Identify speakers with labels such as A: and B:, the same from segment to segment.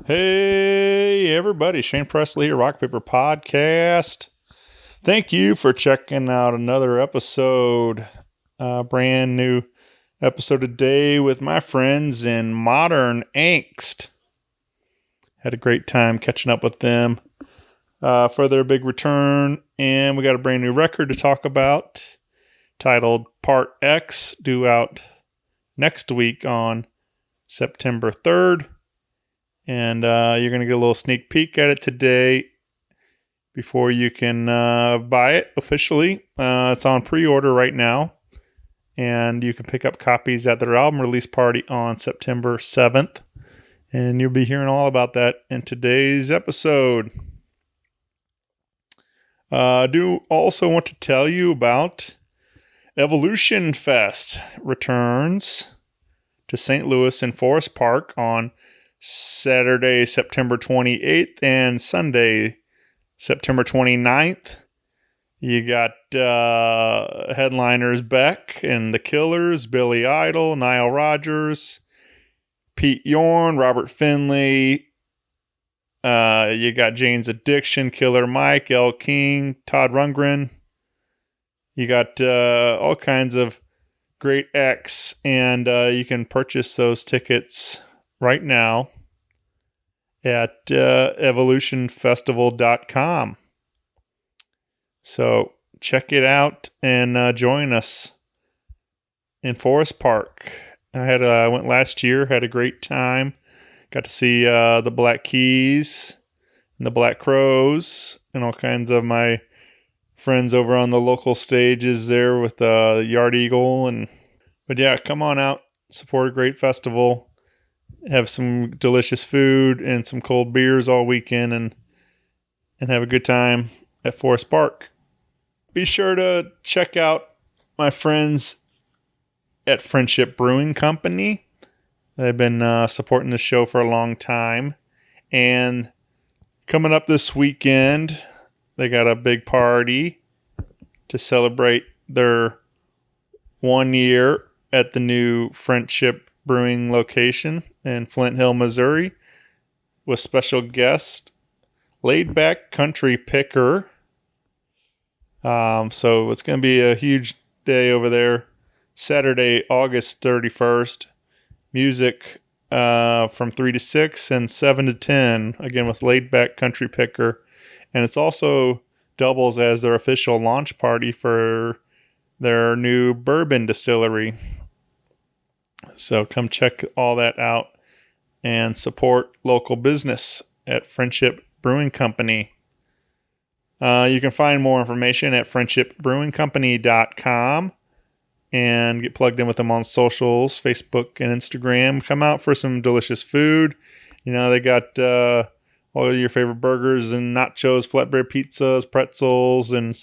A: Hey, everybody. Shane Presley here, Rock Paper Podcast. Thank you for checking out another episode. Brand new episode today with my friends in Modern Angst. Had a great time catching up with them for their big return. And we got a brand new record to talk about titled Part X, due out next week on September 3rd. And you're going to get a little sneak peek at it today before you can buy it officially. It's on pre-order right now. And you can pick up copies at their album release party on September 7th. And you'll be hearing all about that in today's episode. I do also want to tell you about Evolution Fest returns to St. Louis and Forest Park on Saturday, September 28th and Sunday, September 29th. You got headliners Beck and The Killers, Billy Idol, Nile Rodgers, Pete Yorn, Robert Finley. You got Jane's Addiction, Killer Mike, Elle King, Todd Rundgren. You got all kinds of great acts, and you can purchase those tickets right now at evolutionfestival.com. So check it out and join us in Forest Park. I went last year, had a great time. Got to see the Black Keys and the Black Crows and all kinds of my friends over on the local stages there with the Yard Eagle. But yeah, come on out, support a great festival. Have some delicious food and some cold beers all weekend and have a good time at Forest Park. Be sure to check out my friends at Friendship Brewing Company. They've been supporting the show for a long time. And coming up this weekend, they got a big party to celebrate their 1 year at the new Friendship Brewing location in Flint Hill, Missouri, with special guest Laid Back Country Picker. So it's going to be a huge day over there. Saturday, August 31st. Music from 3 to 6 and 7 to 10. Again, with Laid Back Country Picker. And it's also doubles as their official launch party for their new bourbon distillery. So come check all that out and support local business at Friendship Brewing Company. You can find more information at friendshipbrewingcompany.com and get plugged in with them on socials, Facebook and Instagram. Come out for some delicious food. You know, they got all your favorite burgers and nachos, flatbread pizzas, pretzels, and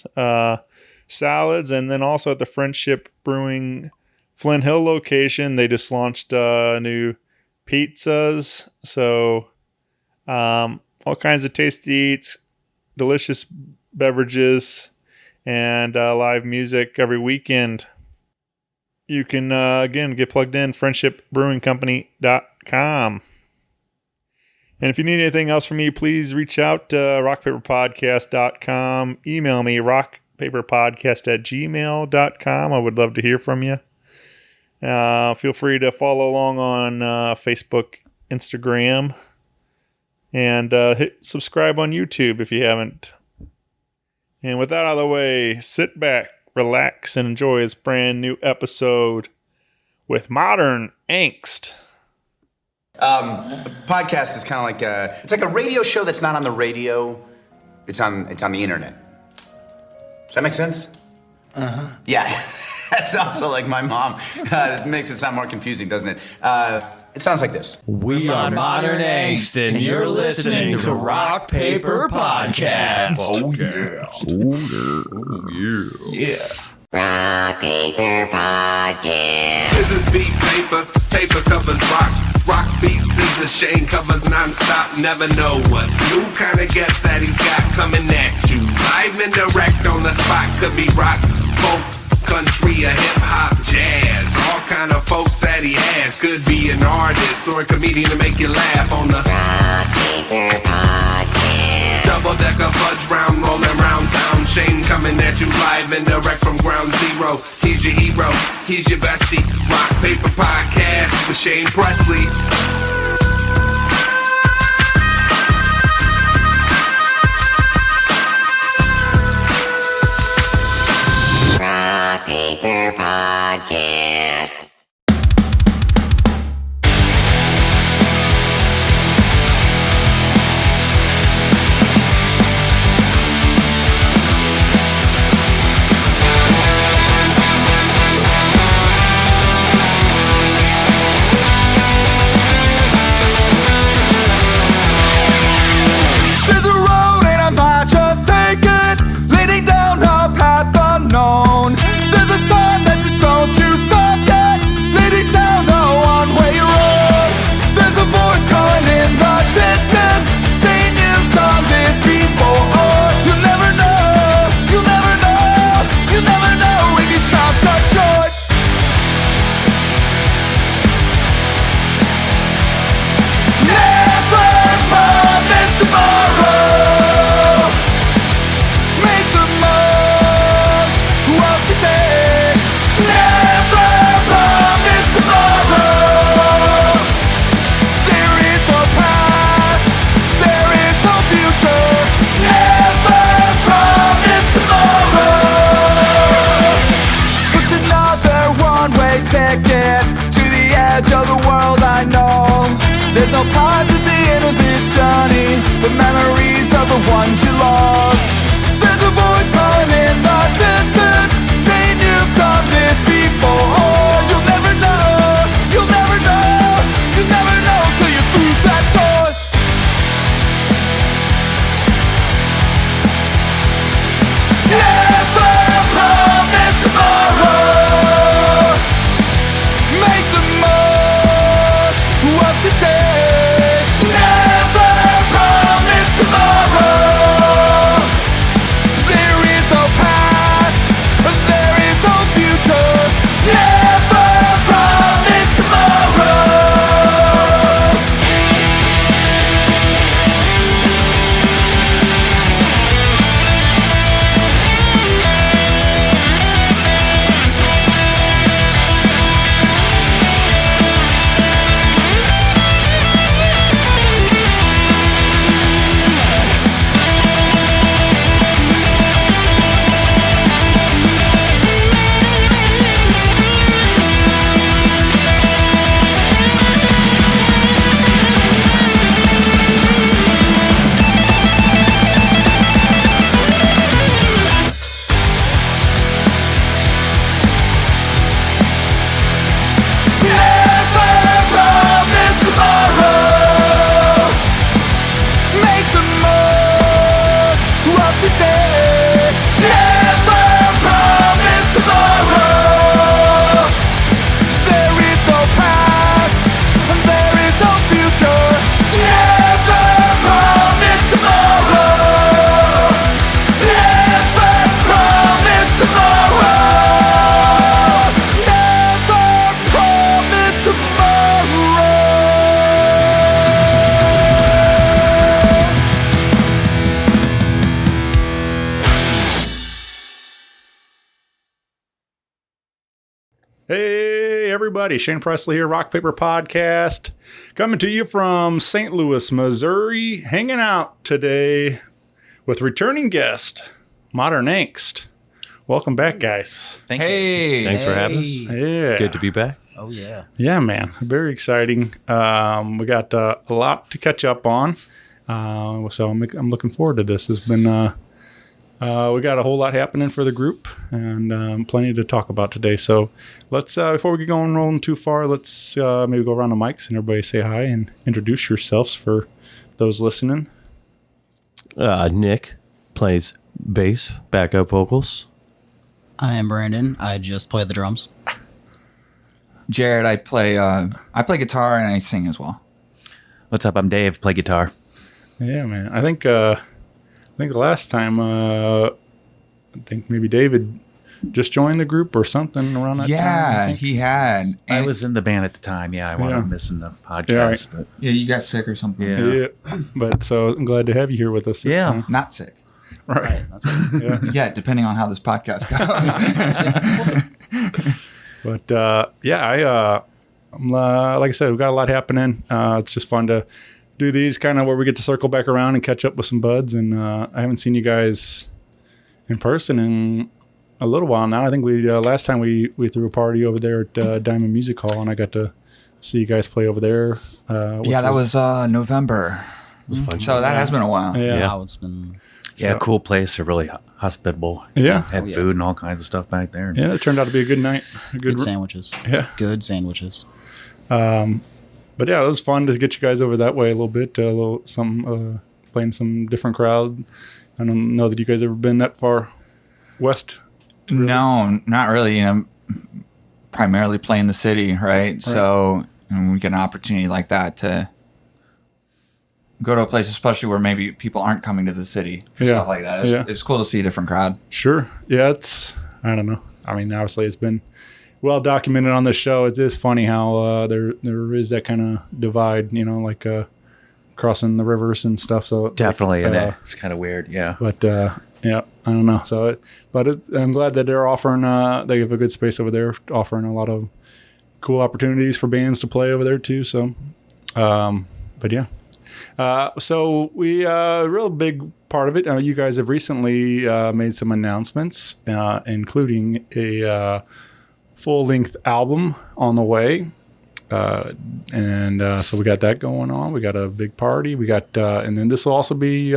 A: salads. And then also at the Friendship Brewing Flint Hill location, they just launched new pizzas. So all kinds of tasty eats, delicious beverages, and live music every weekend. You can, again, get plugged in, friendshipbrewingcompany.com. And if you need anything else from me, please reach out to rockpaperpodcast.com. Email me, rockpaperpodcast@gmail.com. I would love to hear from you. Feel free to follow along on Facebook, Instagram, and hit subscribe on YouTube if you haven't. And with that out of the way, sit back, relax, and enjoy this brand new episode with Modern Angst.
B: Podcast is kind of like it's like a radio show that's not on the radio. It's on the internet. Does that make sense? Uh-huh. Yeah. That's also like my mom. It makes it sound more confusing, doesn't it? It sounds like this.
C: We are Modern Angst, and you're listening to Rock Paper Podcast.
D: Oh, yeah. Oh, yeah. Yeah.
E: Rock Paper Podcast.
D: Scissors beat paper, paper covers rock. Rock beats scissors, Shane covers non-stop. Never know what new kind of guest that he's got coming at you. Live and direct on the spot, could be rock, folk, country or hip-hop, jazz. All kind of folks that he has. Could be an artist or a comedian to make you laugh on the
E: Rock Paper Podcast.
D: double-decker fudge round, rolling round town. Shane coming at you live and direct from ground zero. He's your hero, he's your bestie. Rock Paper Podcast with Shane Presley.
E: Rock Paper Podcast.
F: There's a road and I might just take it, leading down a path unknown. There's a sign that says don't you stop yet, leading down a one-way road. There's a voice calling in the distance, saying you've done this before. You'll never know, you'll never know, you'll never know if you stop just short. Never promise tomorrow. Make the most of today. Never promise tomorrow. There is no past, there is no future. Never promise tomorrow. It's another one-way ticket to the edge of the world I know. There's no pause at the end of this journey, the memories of the ones you love. There's a voice calling in the distance, saying you've done this before. You'll never know, you'll never know, you'll never know till you're through that door. Never promise tomorrow. Make the most of today. Never promise tomorrow. There is no past, there is no future. Never promise tomorrow. Never promise tomorrow. Make the most of today. Never promise tomorrow. There is no past, and there is no future. Never promise tomorrow. Never promise tomorrow. Never promise tomorrow.
A: Hey, everybody. Shane Presley here, Rock Paper Podcast. Coming to you from St. Louis, Missouri. Hanging out today with returning guest, Modern Angst. Welcome back, guys.
G: Thank you.
F: Hey,
G: Thanks for having us.
A: Yeah.
G: Good to be back.
F: Oh yeah.
A: Yeah, man. Very exciting. We got a lot to catch up on. So I'm looking forward to this. It's been we got a whole lot happening for the group and plenty to talk about today. So let's before we get going rolling too far, let's maybe go around the mics and everybody say hi and introduce yourselves for those listening.
G: Nick plays bass, backup vocals.
H: I am Brandon. I just play the drums.
I: Jared, I play guitar and I sing as well.
J: What's up? I'm Dave. Play guitar.
A: Yeah, man. I think the last time I think maybe David
K: just joined the group or something around that time.
I: Yeah, he had.
J: I was in the band at the time. Yeah, I wound up missing the podcast. But
I: yeah, you got sick or something.
K: Yeah. But so I'm glad to have you here with us this time.
I: Not sick.
K: Right.
I: Yeah, depending on how this podcast goes.
K: But I'm like I said, we've got a lot happening. It's just fun to do these kind of where we get to circle back around and catch up with some buds. And I haven't seen you guys in person in a little while now. I think we last time we threw a party over there at Diamond Music Hall, and I got to see you guys play over there.
I: That was November. It was fun. So that has been a while.
H: Yeah, it's been.
J: Yeah, cool place. They're really hospitable.
K: Yeah.
J: Had food and all kinds of stuff back there.
K: Yeah, it turned out to be a good night.
H: Good sandwiches.
K: Yeah.
H: Good sandwiches.
K: But yeah, it was fun to get you guys over that way a little bit. Playing some different crowd. I don't know that you guys ever been that far west.
I: Really? No, not really. Primarily playing the city, right? So we get an opportunity like that to go to a place, especially where maybe people aren't coming to the city for stuff like that. It's cool to see a different crowd.
K: Sure. Yeah, I don't know. I mean, obviously it's been well documented on the show. It is funny how there is that kind of divide, like crossing the rivers and stuff. So
J: definitely, it's kind of weird. Yeah.
K: But I don't know. So, I'm glad that they're offering. They have a good space over there, offering a lot of cool opportunities for bands to play over there too. So, but yeah. So we a real big part of it. You guys have recently made some announcements, including a full-length album on the way, and so we got that going on. We got a big party. We got, and then this will also be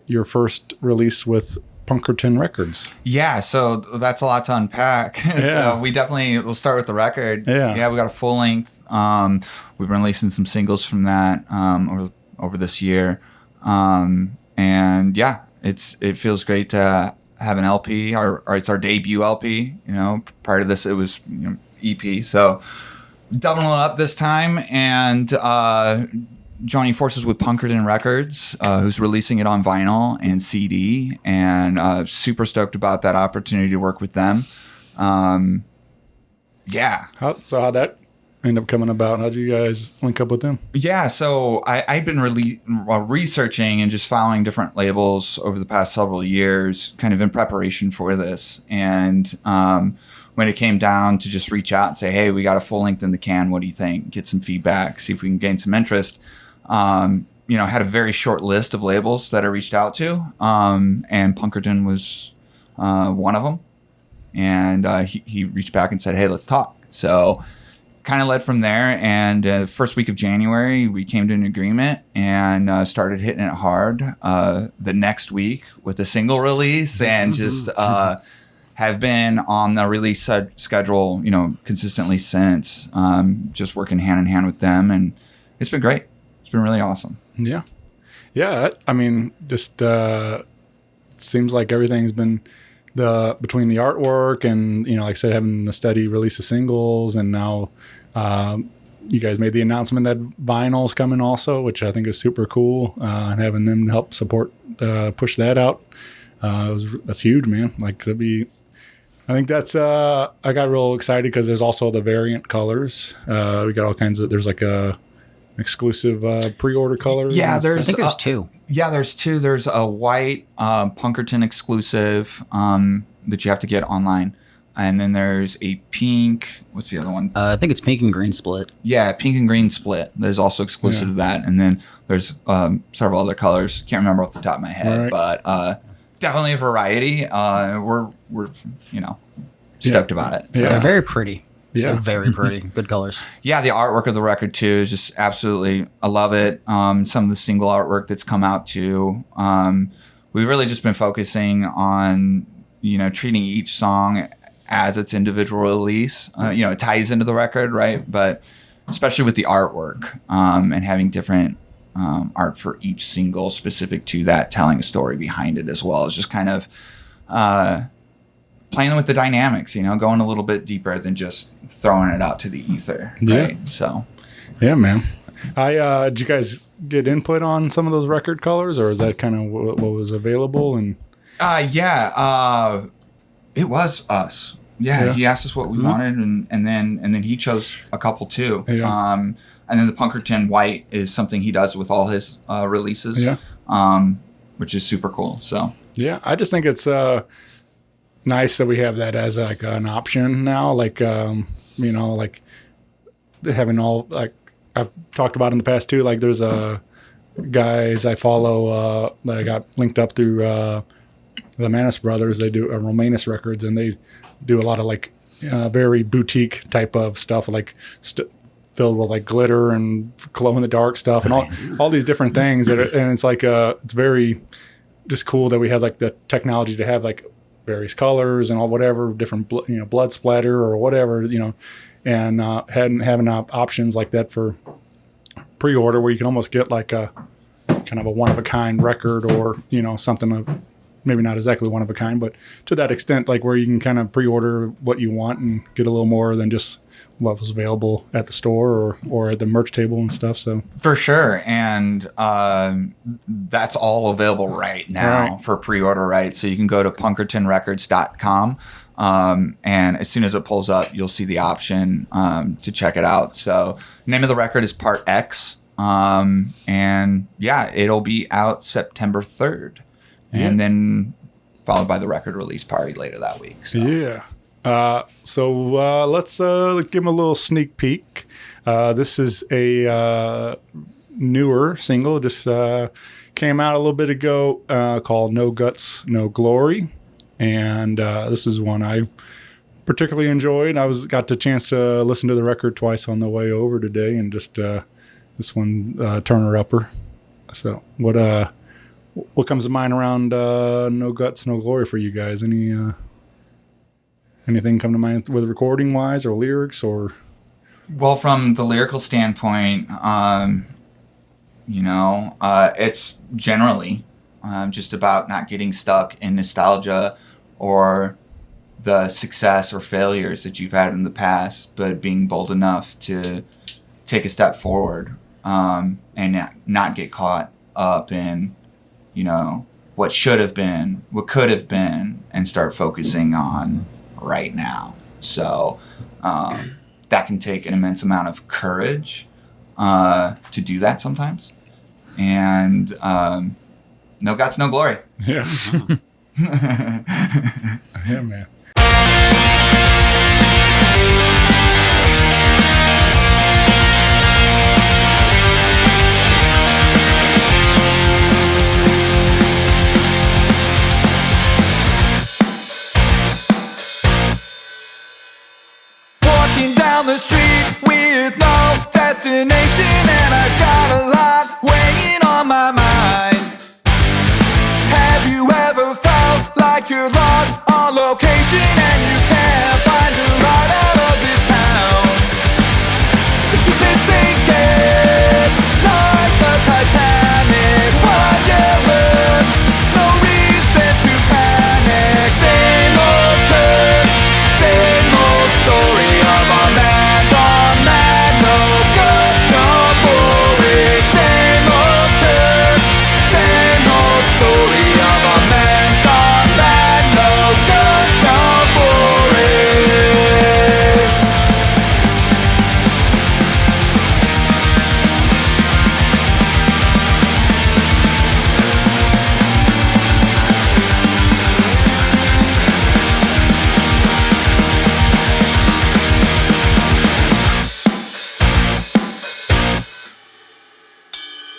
K: your first release with Punkerton Records.
I: Yeah, so that's a lot to unpack. So we'll start with the record. Yeah, we got a full length. We've been releasing some singles from that over this year, and yeah, it feels great to have an LP. Or it's our debut LP. Prior to this, it was EP. So doubling it up this time, and joining forces with Punkerton Records, who's releasing it on vinyl and CD, and super stoked about that opportunity to work with them.
K: How'd that end up coming about? How'd you guys link up with them?
I: Yeah, so I've been researching and just following different labels over the past several years, kind of in preparation for this. And when it came down to just reach out and say, hey, we got a full length in the can, what do you think? Get some feedback, see if we can gain some interest. Had a very short list of labels that I reached out to, and Punkerton was one of them. And he reached back and said, hey, let's talk. So kind of led from there. And first week of January, we came to an agreement and started hitting it hard the next week with a single release, and just have been on the release schedule, consistently since, just working hand in hand with them. And it's been great. It's been really awesome.
K: Yeah. Yeah. I mean, just seems like everything's been between the artwork and, like I said, having a steady release of singles. And now you guys made the announcement that vinyl's coming also, which I think is super cool. And having them help support, push that out. That's huge, man. I think that's, I got real excited because there's also the variant colors. We got all kinds of, there's like a exclusive pre-order colors.
I: Yeah,
H: I think there's two.
I: Yeah, there's two. There's a white Punkerton exclusive that you have to get online. And then there's a pink, what's the other one?
H: I think it's pink and green split.
I: Yeah, pink and green split. There's also exclusive to that. And then there's several other colors. Can't remember off the top of my head, but definitely a variety. We're stoked about it. So.
H: Yeah, they're very pretty.
K: Yeah.
H: They're very pretty. Good colors.
I: Yeah, the artwork of the record too is just absolutely, I love it. Some of the single artwork that's come out too. We've really just been focusing on, treating each song as its individual release. It ties into the record, right? But especially with the artwork, and having different art for each single specific to that, telling a story behind it as well. It's just kind of playing with the dynamics, going a little bit deeper than just throwing it out to the ether. Right?
K: Yeah.
I: So,
K: yeah, man. Did you guys get input on some of those record colors, or is that kind of what was available? And
I: It was us. Yeah, he asked us what we wanted, and then he chose a couple too.
K: Yeah.
I: And then the Punkerton White is something he does with all his releases.
K: Yeah.
I: Which is super cool. So
K: yeah, I just think it's nice that we have that as like an option now. Like like having all, like I've talked about in the past too. Like there's guys I follow that I got linked up through the Manis brothers. They do Romanus Records, and they do a lot of like very boutique type of stuff, like filled with like glitter and glow in the dark stuff and all these different things. And it's like it's very just cool that we have like the technology to have like various colors and all whatever different blood splatter or whatever, and having options like that for pre-order where you can almost get like a kind of a one-of-a-kind record or something of maybe not exactly one of a kind, but to that extent, like where you can kind of pre-order what you want and get a little more than just what was available at the store or at the merch table and stuff. So
I: for sure. And that's all available right now for pre-order, right? So you can go to punkertonrecords.com. And as soon as it pulls up, you'll see the option to check it out. So name of the record is Part X. And yeah, it'll be out September 3rd. And then followed by the record release party later that week. So.
K: Yeah. So let's give them a little sneak peek. This is a newer single, just came out a little bit ago, called No Guts, No Glory. And this is one I particularly enjoyed. I got the chance to listen to the record twice on the way over today, and just this one, Turner-upper. So what comes to mind around No Guts, No Glory for you guys? Anything come to mind with recording wise or lyrics or?
I: Well, from the lyrical standpoint, it's generally just about not getting stuck in nostalgia or the success or failures that you've had in the past, but being bold enough to take a step forward and not get caught up in what should have been, what could have been, and start focusing on right now. So that can take an immense amount of courage to do that sometimes. And no guts, no glory.
K: Yeah. Yeah, man.
F: Down the street with no destination, and I've got a lot weighing on my mind. Have you ever felt like you're lost on location and you can't find a ride out of this town? The ship is sinking like the Titanic. What you learn, no reason to panic. Same old turn, same old story of a man gone mad. No guts, no glory. Same old turn, same old story of a man gone mad. No guts, no glory.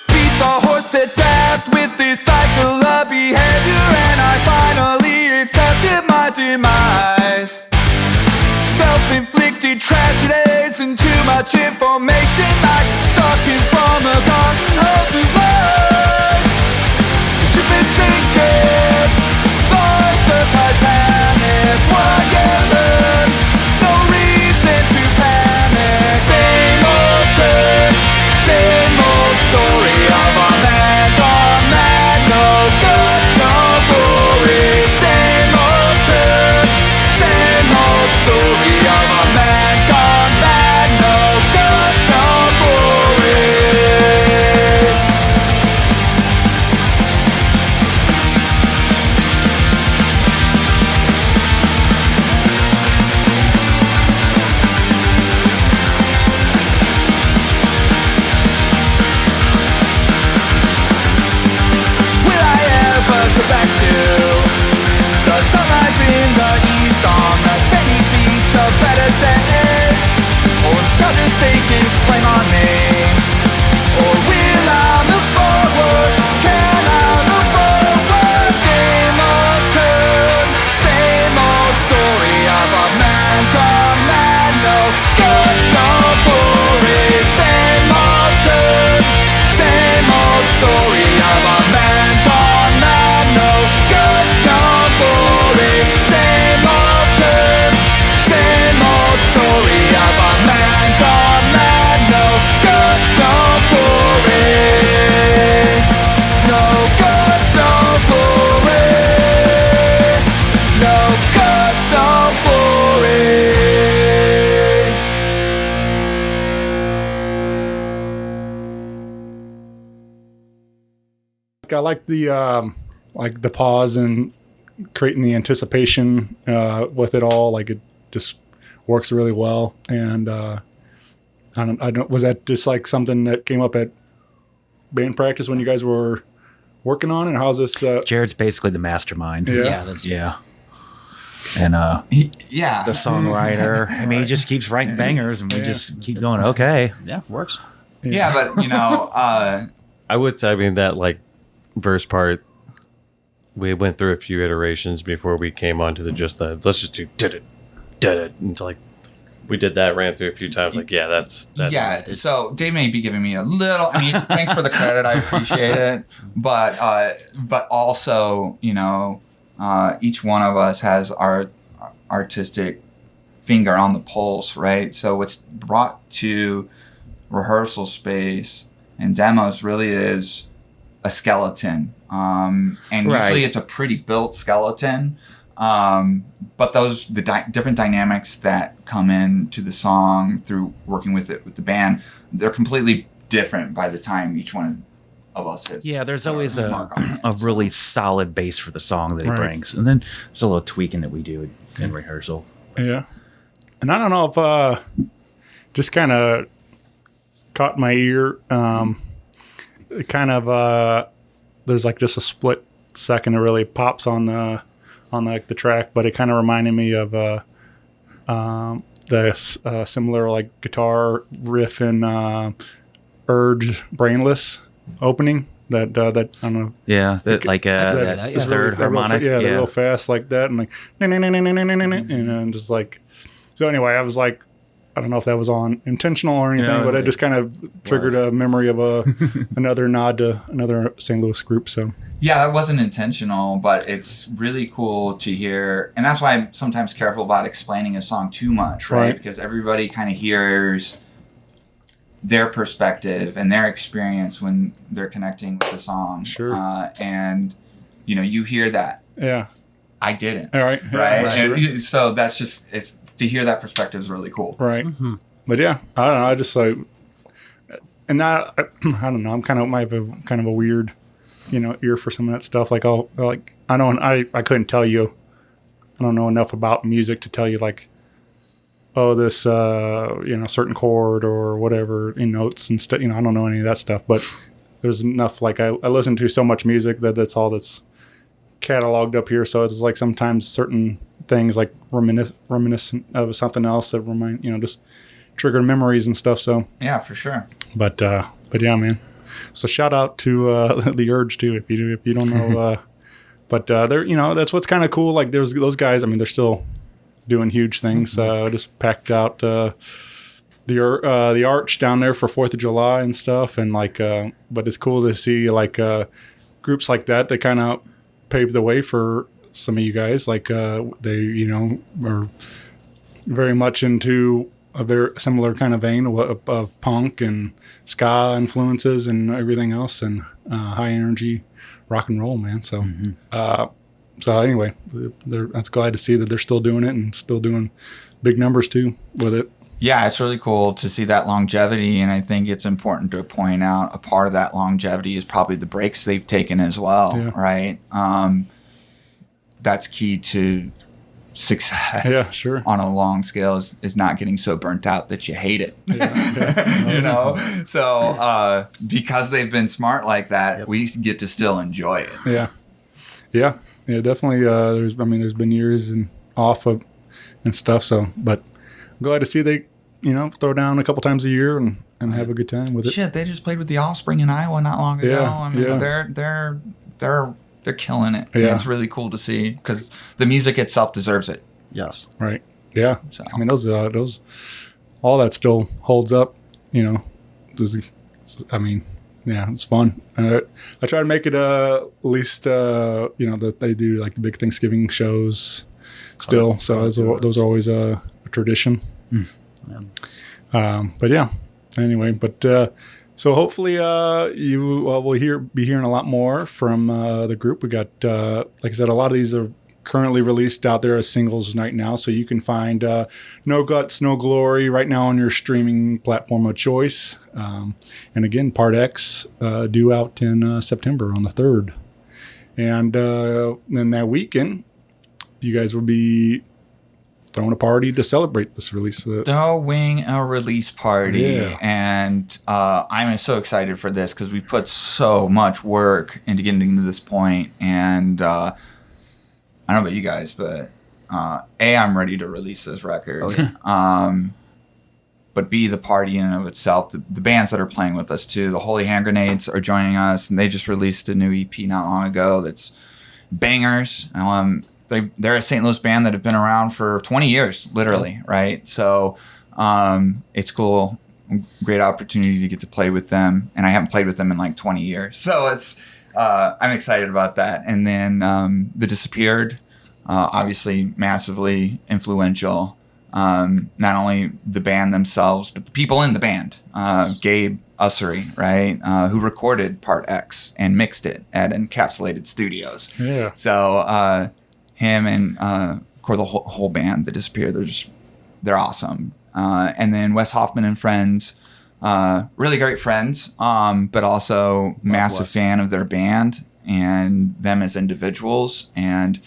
F: Beat the horse to death with this cycle of behavior, and I finally accepted my demise. Self-inflicted tragedies and too much information, like sucking from a garden hose of life. The ship is sinking like the Titanic. What you learn, no reason to panic. Same old turn, same old story of a man gone mad. No guts, no glory. Same old turn, same old story of a man gone mad. No guts, no glory.
K: I like the pause and creating the anticipation with it all. Like it just works really well. And I don't. Was that just like something that came up at band practice when you guys were working on it? And how's this?
J: Jared's basically the mastermind.
K: Yeah.
J: And
I: yeah,
J: the songwriter. I mean, he just keeps writing bangers, and we just keep going. Okay,
H: yeah, works.
I: Yeah, but you know,
G: I would say, I mean, that like verse part, we went through a few iterations before we came onto let's just do did it until like we did that, ran through a few times. Like, yeah, that's
I: yeah. So Dave may be giving me a little. I mean, thanks for the credit. I appreciate it. But also, you know, each one of us has our artistic finger on the pulse, right? So what's brought to rehearsal space and demos really is a skeleton, and usually it's a pretty built skeleton. But the different dynamics that come into the song through working with the band, they're completely different by the time each one of us is.
J: Yeah, there's always a really solid base for the song that he brings, and then there's a little tweaking that we do in rehearsal.
K: Yeah, and I don't know if just kind of caught my ear. It kind of there's like just a split second it really pops on the track, but it kind of reminded me of the similar like guitar riff in Urge Brainless opening that I don't know.
J: Yeah, that
K: the
J: third harmonic.
K: They're real fast like that, and like and just like. So anyway, I was like, I don't know if that was intentional or anything, but it just kind of triggered a memory of another nod to another St. Louis group. So
I: yeah, that wasn't intentional, but it's really cool to hear, and that's why I'm sometimes careful about explaining a song too much, right? Because everybody kind of hears their perspective and their experience when they're connecting with the song.
K: Sure.
I: And you know, you hear that.
K: Yeah.
I: I didn't.
K: All right.
I: Right.
K: Yeah, sure.
I: And so that's just to hear that perspective is really cool.
K: Right. Mm-hmm. But yeah, I don't know. I just like, and I don't know. I'm kind of might have kind of a weird, ear for some of that stuff. Like I couldn't tell you. I don't know enough about music to tell you like, oh, this certain chord or whatever in notes and stuff. I don't know any of that stuff. But there's enough. Like I listen to so much music that's all that's cataloged up here. So it's like sometimes certain things like reminiscent of something else that remind just trigger memories and stuff. So
I: yeah, for sure.
K: But yeah, man. So shout out to the Urge too, if you don't know. But they're that's what's kind of cool. Like there's those guys. I mean, they're still doing huge things. Just packed out the arch down there for 4th of July and stuff. And like, but it's cool to see like groups like that kind of paved the way for some of you guys. Like they are very much into a very similar kind of vein of punk and ska influences and everything else, and high energy rock and roll, man. So so anyway, that's glad to see that they're still doing it and still doing big numbers too with it.
I: Yeah, it's really cool to see that longevity, and I think it's important to point out a part of that longevity is probably the breaks they've taken as well, right? That's key to success.
K: Yeah, sure.
I: On a long scale is not getting so burnt out that you hate it. So because they've been smart like that, we get to still enjoy it.
K: Yeah, definitely. There's been years and off of and stuff. So, but I'm glad to see they, throw down a couple times a year and have a good time with it.
I: Shit, they just played with the Offspring in Iowa not long ago. I mean, they're killing it.
K: Yeah.
I: And it's really cool to see because the music itself deserves it.
H: Yes.
K: Right. Yeah.
I: So.
K: I mean, those all that still holds up. It's fun. I try to make it at least that they do like the big Thanksgiving shows still. So those are always a tradition. But yeah. Anyway, so hopefully you will be hearing a lot more from the group. We got like I said, a lot of these are currently released out there as singles right now. So you can find No Guts, No Glory right now on your streaming platform of choice. And again, Part X due out in September on the 3rd. And then that weekend, you guys will be throwing a party to celebrate this release.
I: Throwing a release party.
K: Yeah.
I: And I'm so excited for this because we put so much work into getting to this point. And I don't know about you guys, but I'm ready to release this record.
H: Oh, yeah.
I: But B, the party in and of itself, the bands that are playing with us too. The Holy Hand Grenades are joining us, and they just released a new EP not long ago that's bangers. They're a St. Louis band that have been around for 20 years, literally, right? So it's cool, great opportunity to get to play with them, and I haven't played with them in like 20 years. So it's I'm excited about that. And then The Disappeared, obviously massively influential. Not only the band themselves, but the people in the band. Gabe Usery, right, who recorded Part X and mixed it at Encapsulated Studios.
K: Yeah.
I: So him and of course the whole band, The Disappear, they're awesome. And then Wes Hoffman and friends, really great friends, but also massive
H: Wes.
I: fan of their band and them as individuals, and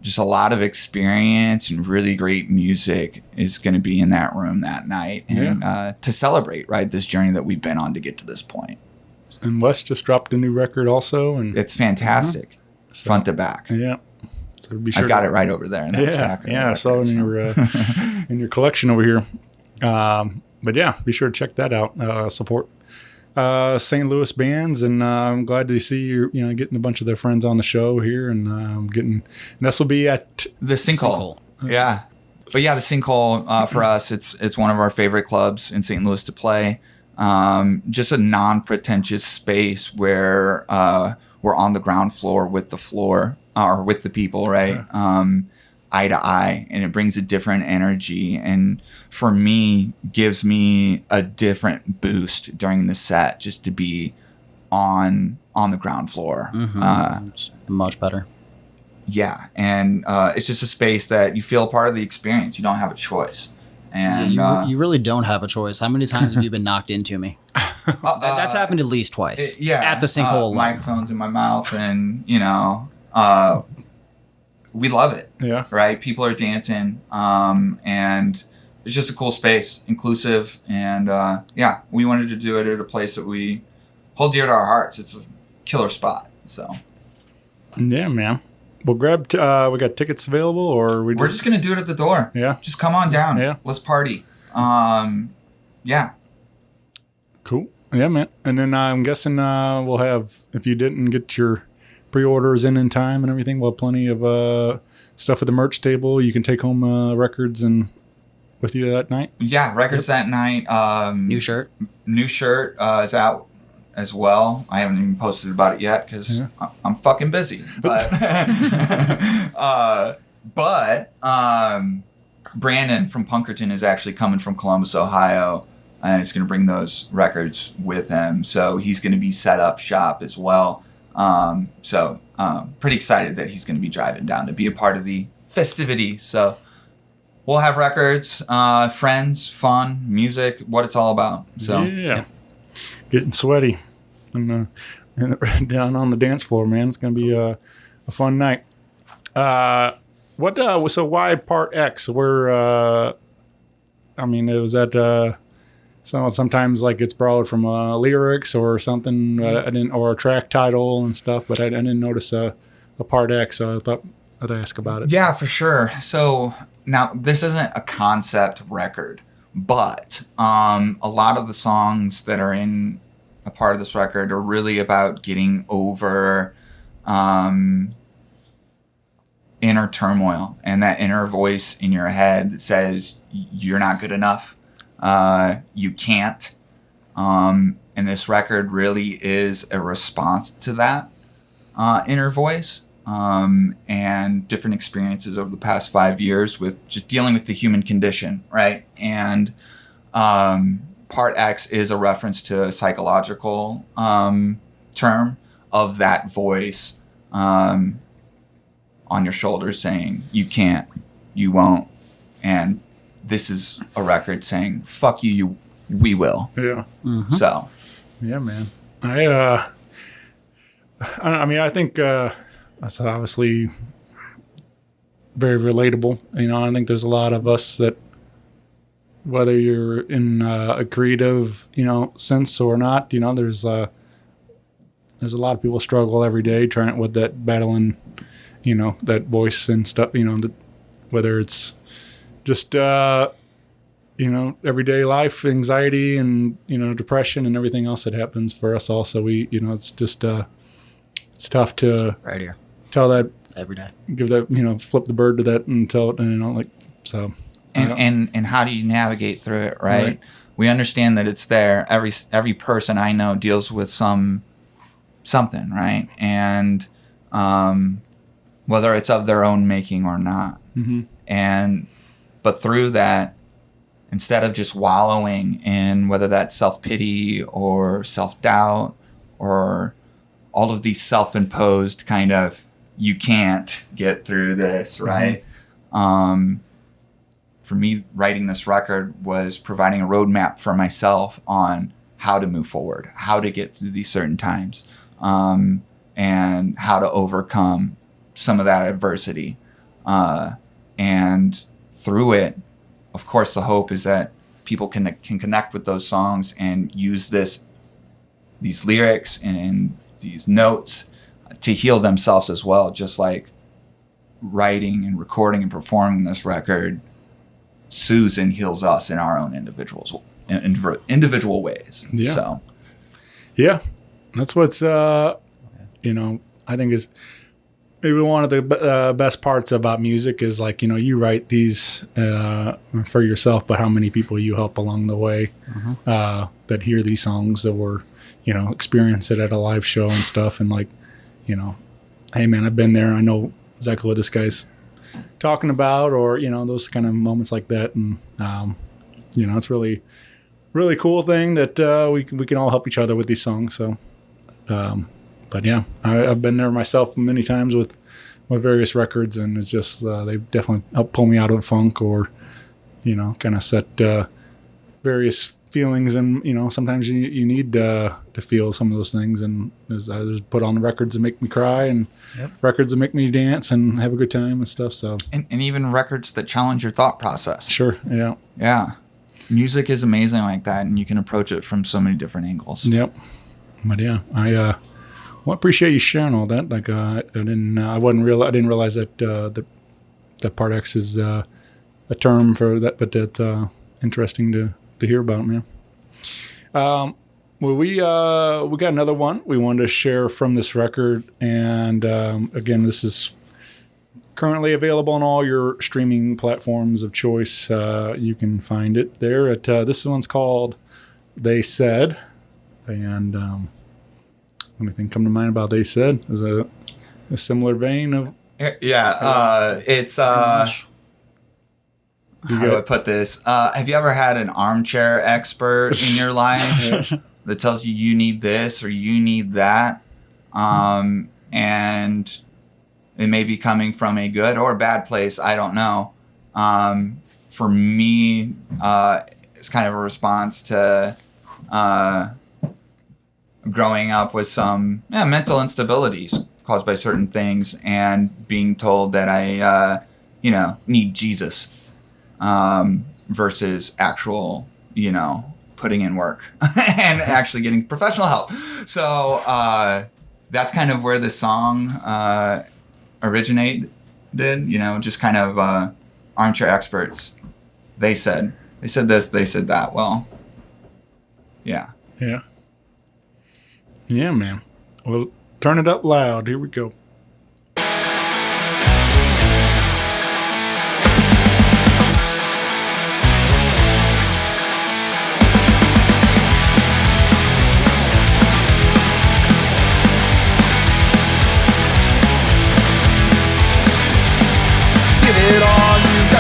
I: just a lot of experience and really great music is going to be in that room that night, and to celebrate, right, this journey that we've been on to get to this point.
K: And Wes just dropped a new record also, and
I: It's fantastic, front to back.
K: yeah. So be sure
I: I've got it right over there in that stack.
K: Yeah, I saw it in your in your collection over here. But yeah, be sure to check that out. Support St. Louis bands, and I'm glad to see you getting a bunch of their friends on the show here, and and this will be at
I: The Sinkhole. Yeah. But yeah, the Sinkhole, for us, it's one of our favorite clubs in St. Louis to play. Just a non-pretentious space where we're on the ground floor with the people, right?
K: Yeah.
I: Eye to eye, and it brings a different energy, and for me gives me a different boost during the set just to be on the ground floor.
H: It's much better.
I: Yeah, and it's just a space that you feel part of the experience. You don't have a choice. And
H: you really don't have a choice. How many times have you been knocked into me? That's happened at least twice. At the Sinkhole alone.
I: Microphones in my mouth, and we love it.
K: Yeah.
I: Right? People are dancing, and it's just a cool space, inclusive, and we wanted to do it at a place that we hold dear to our hearts. It's a killer spot. So
K: yeah, man. We'll grab. We got tickets available, or
I: we're just gonna do it at the door.
K: Yeah.
I: Just come on down.
K: Yeah.
I: Let's party. Yeah.
K: Cool. Yeah, man. And then I'm guessing we'll have, if you didn't get your pre-orders in time and everything, we'll have plenty of stuff at the merch table. You can take home records and with you that night.
I: Yeah, records that night.
H: New shirt
I: is out as well. I haven't even posted about it yet because I'm fucking busy. But Brandon from Punkerton is actually coming from Columbus, Ohio, and he's going to bring those records with him. So he's going to be set up shop as well. So pretty excited that he's going to be driving down to be a part of the festivity. So we'll have records, friends, fun, music, what it's all about. So
K: yeah. Getting sweaty and down on the dance floor, man. It's going to be a fun night. So why Part X? Where, it was at, sometimes like it's borrowed from lyrics or something, or a track title and stuff, but I didn't notice a Part X, so I thought I'd ask about it.
I: Yeah, for sure. So now this isn't a concept record, but a lot of the songs that are in a part of this record are really about getting over inner turmoil and that inner voice in your head that says you're not good enough, you can't. And this record really is a response to that inner voice, and different experiences over the past 5 years with just dealing with the human condition, right? And Part X is a reference to a psychological term of that voice on your shoulders saying, you can't, you won't. And this is a record saying, fuck you, we will.
K: Yeah.
I: So.
K: Yeah, man. I mean, I think that's obviously very relatable. You know, I think there's a lot of us that, whether you're in a creative, you know, sense or not, you know, there's a lot of people struggle every day trying with that battling, you know, that voice and stuff, you know, whether it's just, you know, everyday life, anxiety and, you know, depression and everything else that happens for us also. We, you know, it's just, it's tough to
H: right here
K: tell that
H: every day,
K: give that, you know, flip the bird to that and tell it, you know, like, so.
I: And how do you navigate through it, right? We understand that it's there. Every person I know deals with something, right? And whether it's of their own making or not. But through that, instead of just wallowing in whether that's self-pity or self-doubt or all of these self-imposed kind of, you can't get through this, right? For me, writing this record was providing a roadmap for myself on how to move forward, how to get through these certain times, and how to overcome some of that adversity. And through it, of course, the hope is that people can connect with those songs and use these lyrics and these notes to heal themselves as well, just like writing and recording and performing this record soothes and heals us in our own individual ways.
K: Yeah.
I: So,
K: yeah, that's what's you know, I think is maybe one of the best parts about music is, like, you know, you write these for yourself, but how many people you help along the way that hear these songs that were, you know, experience it at a live show and stuff, and like, you know, hey man, I've been there, I know exactly what this guy's talking about, or, you know, those kind of moments like that. And you know, it's really cool thing that we can all help each other with these songs. So but yeah, I've been there myself many times with various records, and it's just they've definitely helped pull me out of funk, or, you know, kind of set various feelings. And, you know, sometimes you need to feel some of those things, and there's put on records that make me cry, and records that make me dance and have a good time and stuff. So
I: and even records that challenge your thought process.
K: Sure. Yeah.
I: Music is amazing like that, and you can approach it from so many different angles.
K: Yep. But yeah, I appreciate you sharing all that. Like, I didn't realize that that Part X is a term for that, but that's interesting to hear about, man. Well, we got another one we wanted to share from this record, and again, this is currently available on all your streaming platforms of choice. You can find it there. At this one's called "They Said," and anything come to mind about "They Said"? Is a similar vein of
I: it's how do I put this? Have you ever had an armchair expert in your life that tells you need this or you need that? And it may be coming from a good or bad place. I don't know. For me, it's kind of a response to growing up with some mental instabilities caused by certain things, and being told that I, need Jesus. Versus actual, putting in work and actually getting professional help. So that's kind of where the song originated, just kind of armchair experts. They said this, they said that. Well, yeah.
K: Yeah. Yeah, man. Well, turn it up loud. Here we go.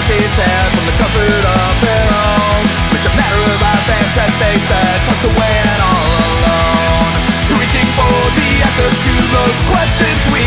F: They said from the comfort of their own. It's a matter of life and death, they said, tossed away and all alone, reaching for the answers to those questions we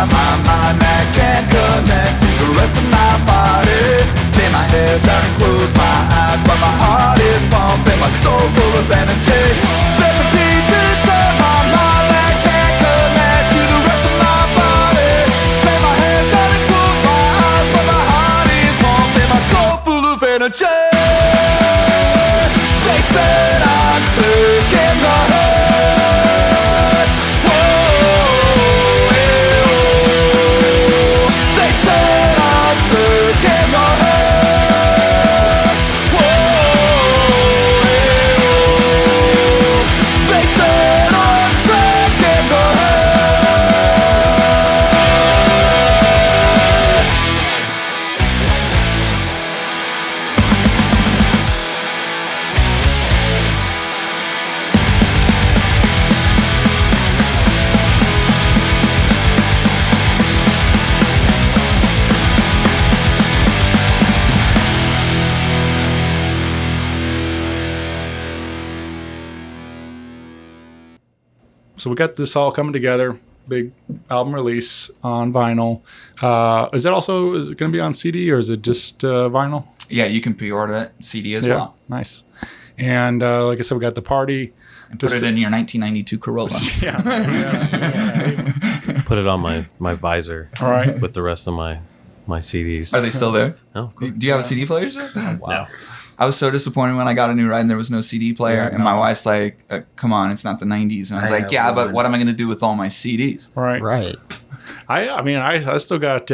F: inside my mind that can't connect to the rest of my body. Lay my head down and close my eyes, but my heart is pumping, my soul full of energy. There's a piece inside my mind that can't connect to the rest of my body. Lay my head down and close my eyes, but my heart is pumping, my soul full of energy. They said I'm sick in the head. Whoa, they said I'm sick in the head. Whoa, they said I'm sick in the head.
K: So we got this all coming together. Big album release on vinyl. Is it going to be on CD or is it just vinyl?
I: Yeah, you can pre-order that CD as well.
K: Nice. And like I said, we got the party.
I: And put it in your 1992 Corolla.
K: Yeah.
G: Put it on my visor.
K: All right.
G: With the rest of my CDs.
I: Are they still there?
G: No.
I: Do you have a CD player still?
H: Oh, wow.
G: No.
I: I was so disappointed when I got a new ride and there was no CD player.
H: Yeah,
I: and my wife's like, come on, it's not the 90s. And I was like, yeah, but what am I going to do with all my CDs?
K: Right.
H: Right.
K: I mean, I still got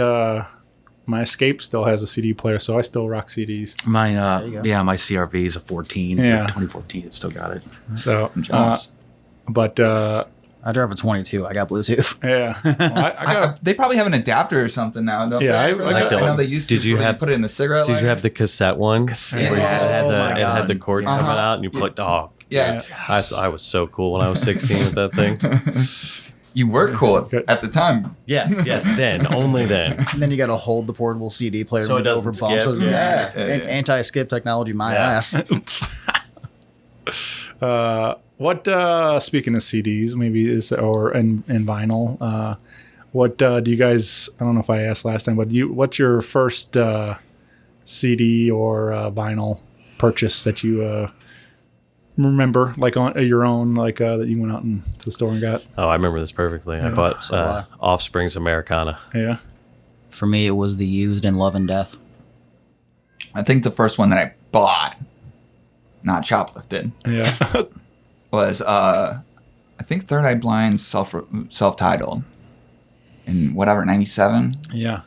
K: my Escape still has a CD player, so I still rock CDs.
J: Mine, my CRV is a 14.
K: Yeah.
J: 2014, it's still got it.
K: So,
I: I'm jealous.
K: but
H: I drive a 22. I got Bluetooth.
K: yeah, well, I got.
I: They probably have an adapter or something now, don't
K: Yeah,
I: they?
K: I
I: know they used to.
G: Did you
I: where
G: have-
I: put it in the cigarette
G: Did
I: lighter?
G: you have the cassette one?
I: Yeah.
G: Where it had
H: Oh my
G: it had the
H: God.
G: cord coming out and you plugged. Oh,
I: Yeah.
G: I was so cool when I was 16 with that thing.
I: You were cool at the time.
G: Yes, then, only then.
H: And then you got to hold the portable CD player
G: So it doesn't
H: over bumps.
G: skip?
H: Yeah.
I: Yeah.
H: Anti-skip technology, my ass.
K: What speaking of CDs, maybe is or and vinyl. What do you guys? I don't know if I asked last time, but what's your first CD or vinyl purchase that you remember, like on your own, like that you went out to the store and got?
G: Oh, I remember this perfectly. I bought Offspring's Americana.
K: Yeah.
H: For me, it was the used in Love and Death.
I: I think the first one that I bought, not shoplifted,
K: Yeah.
I: was I think Third Eye Blind's self-titled in whatever 97.
K: Yeah.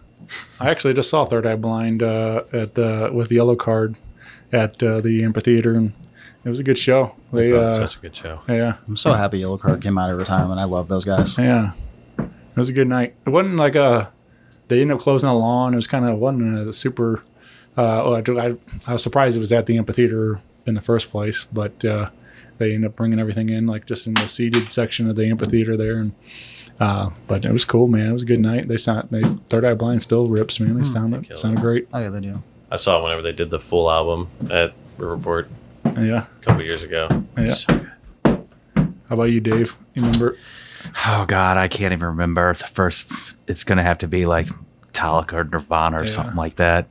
K: I actually just saw Third Eye Blind with the yellow card at the amphitheater, and it was a good show. They
G: Such a good show.
K: yeah.
H: I'm so happy Yellow Card came out of retirement. I love those guys.
K: Yeah. It was a good night. It wasn't like they ended up closing the lawn. It was kind of wasn't a super. I was surprised it was at the amphitheater in the first place, but they ended up bringing everything in, like just in the seated section of the amphitheater there, and but it was cool, man. It was a good night. Third Eye Blind still rips, man. They sounded great.
H: Oh yeah, they do.
G: I saw it whenever they did the full album at Riverport
K: Yeah.
G: a couple years ago.
K: Yeah. How about you, Dave? You remember?
J: Oh God, I can't even remember the first. It's gonna have to be like Metallica or Nirvana or something like that.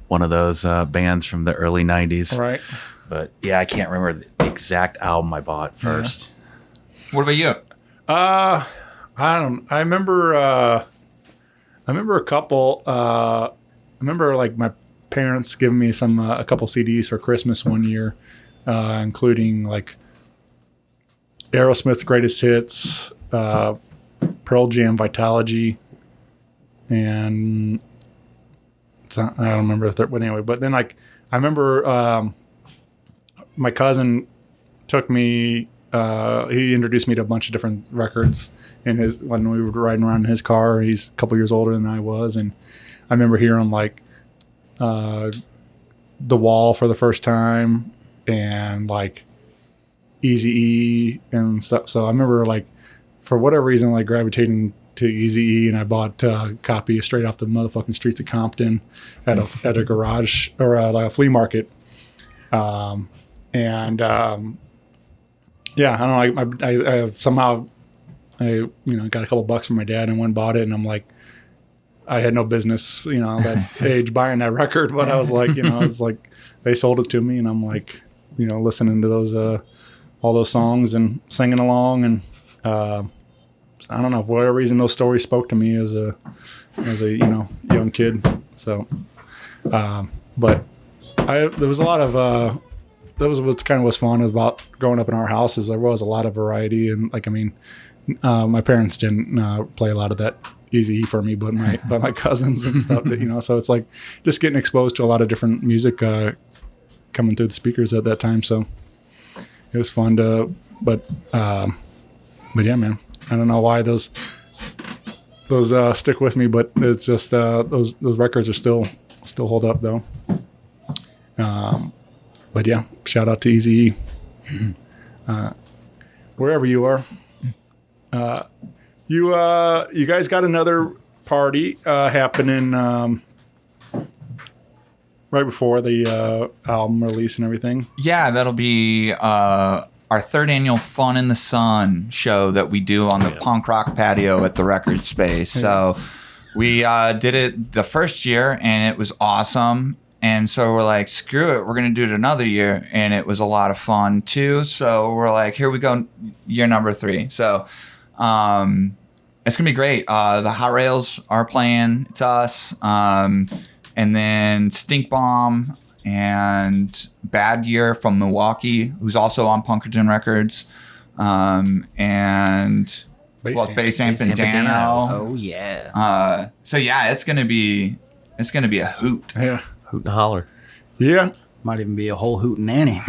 J: One of those bands from the early '90s.
K: Right.
J: But yeah, I can't remember the exact album I bought first.
I: What about you?
K: I don't. I remember a couple. I remember like my parents giving me a couple CDs for Christmas one year, including like Aerosmith's Greatest Hits, Pearl Jam Vitalogy, and I don't remember the third one anyway. But then like I remember my cousin took me. He introduced me to a bunch of different records when we were riding around in his car. He's a couple years older than I was, and I remember hearing like The Wall for the first time, and like Eazy-E and stuff. So I remember like for whatever reason like gravitating to Eazy-E, and I bought a copy straight off the motherfucking streets of Compton at a garage or like a flea market, yeah, I don't know. I somehow I got a couple bucks from my dad and went and bought it, and I'm like, I had no business, that age buying that record, but I was like, it's like they sold it to me, and I'm like, listening to those all those songs and singing along, and I don't know, for whatever reason those stories spoke to me as a young kid. So, but there was a lot of that was what's kind of was fun about growing up in our house is there was a lot of variety, and my parents didn't play a lot of that Easy for me, but my cousins and stuff, so it's like just getting exposed to a lot of different music coming through the speakers at that time. So it was fun but yeah, man, I don't know why those stick with me, but it's just those records are still hold up though. But yeah, shout out to Eazy-E. Wherever you are. You guys got another party happening right before the album release and everything.
I: Yeah, that'll be our third annual Fun in the Sun show that we do on the punk rock patio at the Record Space. So we did it the first year, and it was awesome. And so we're like, screw it, we're going to do it another year. And it was a lot of fun, too. So we're like, here we go, year number 3. So it's going to be great. The Hot Rails are playing. It's us. And then Stink Bomb and Bad Year from Milwaukee, who's also on Punkerton Records. And Bass Amp and Dano.
H: Oh, yeah.
I: So, yeah, it's going to be a hoot.
K: Yeah.
G: Hoot and holler.
K: Yeah.
H: Might even be a whole hoot and nanny.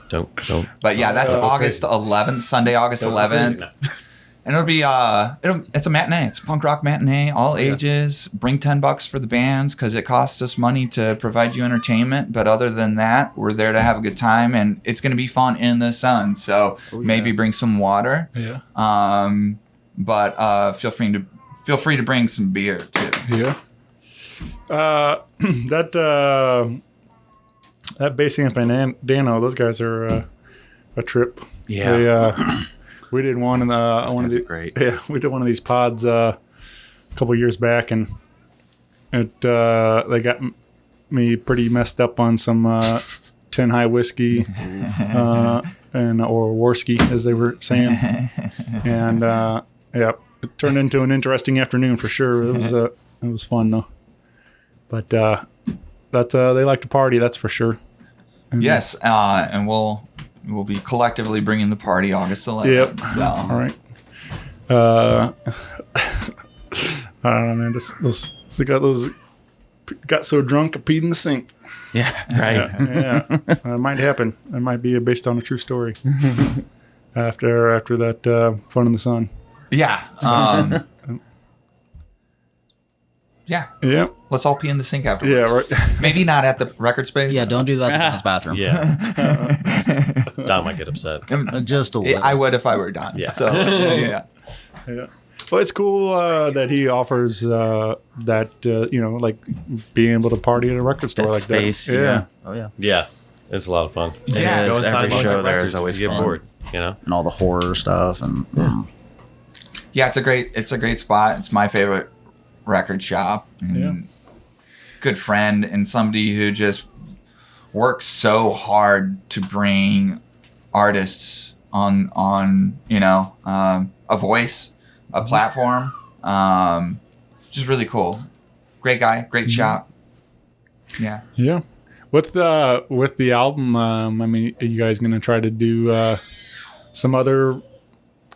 G: Don't.
I: But yeah, that's August 11th, Sunday, August 11th.
G: No.
I: And it'll be it's a matinee. It's a punk rock matinee, all ages. Bring $10 for the bands because it costs us money to provide you entertainment. But other than that, we're there to have a good time, and it's going to be fun in the sun. So maybe bring some water.
K: Yeah.
I: But feel free to bring some beer too.
K: Yeah. That Bass Amp and Dano, those guys are a trip.
G: Yeah.
K: We did one in one of the
G: great.
K: Yeah, we did one of these pods a couple years back, and it they got me pretty messed up on some 10 High whiskey or Worski, as they were saying, and yeah, it turned into an interesting afternoon for sure. It was fun though, but that's they like to party, that's for sure. And
I: yes, and we'll be collectively bringing the party August 11th.
K: Yep.
I: So.
K: All right. I don't know, man. They got so drunk I peed in the sink.
J: Yeah, right.
K: Yeah. It might happen. It might be based on a true story. after that Fun in the Sun.
I: Yeah. Yeah.
K: Yeah.
I: Let's all pee in the sink afterwards.
K: Yeah, right.
I: Maybe not at the Record Space.
H: Yeah, don't do that in his bathroom.
G: Yeah. Don might get upset.
H: Just a little.
I: I would if I were Don.
G: Yeah.
I: So, yeah.
K: Yeah. Well, it's cool that he offers that, like being able to party at a record store like
J: space,
K: that. Yeah.
H: Oh, yeah.
G: Yeah. It's a lot of fun.
I: Yeah,
G: Go
J: it's
G: inside
J: every
G: and
J: show
G: look at
J: there
G: records
J: is always
G: if you get
J: fun.
G: bored, you know?
H: And all the horror stuff. And
I: Yeah, it's a great spot. It's my favorite record shop. And good friend and somebody who just works so hard to bring artists on a voice, a platform. Just really cool. Great guy, great shop. Yeah.
K: Yeah. With the album, I mean, are you guys going to try to do some other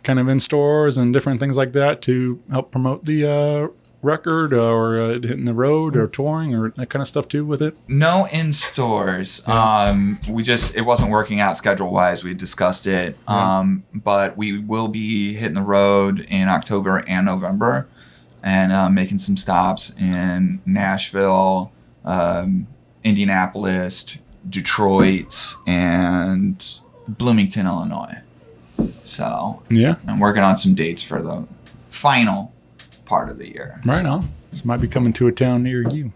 K: kind of in stores and different things like that to help promote the record, or hitting the road or touring or that kind of stuff too with it?
I: No in stores. It wasn't working out schedule wise. We discussed it. But we will be hitting the road in October and November, and making some stops in Nashville, Indianapolis, Detroit, and Bloomington, Illinois. So
K: yeah,
I: I'm working on some dates for the final part of the year.
K: Right on. So it might be coming to a town near you.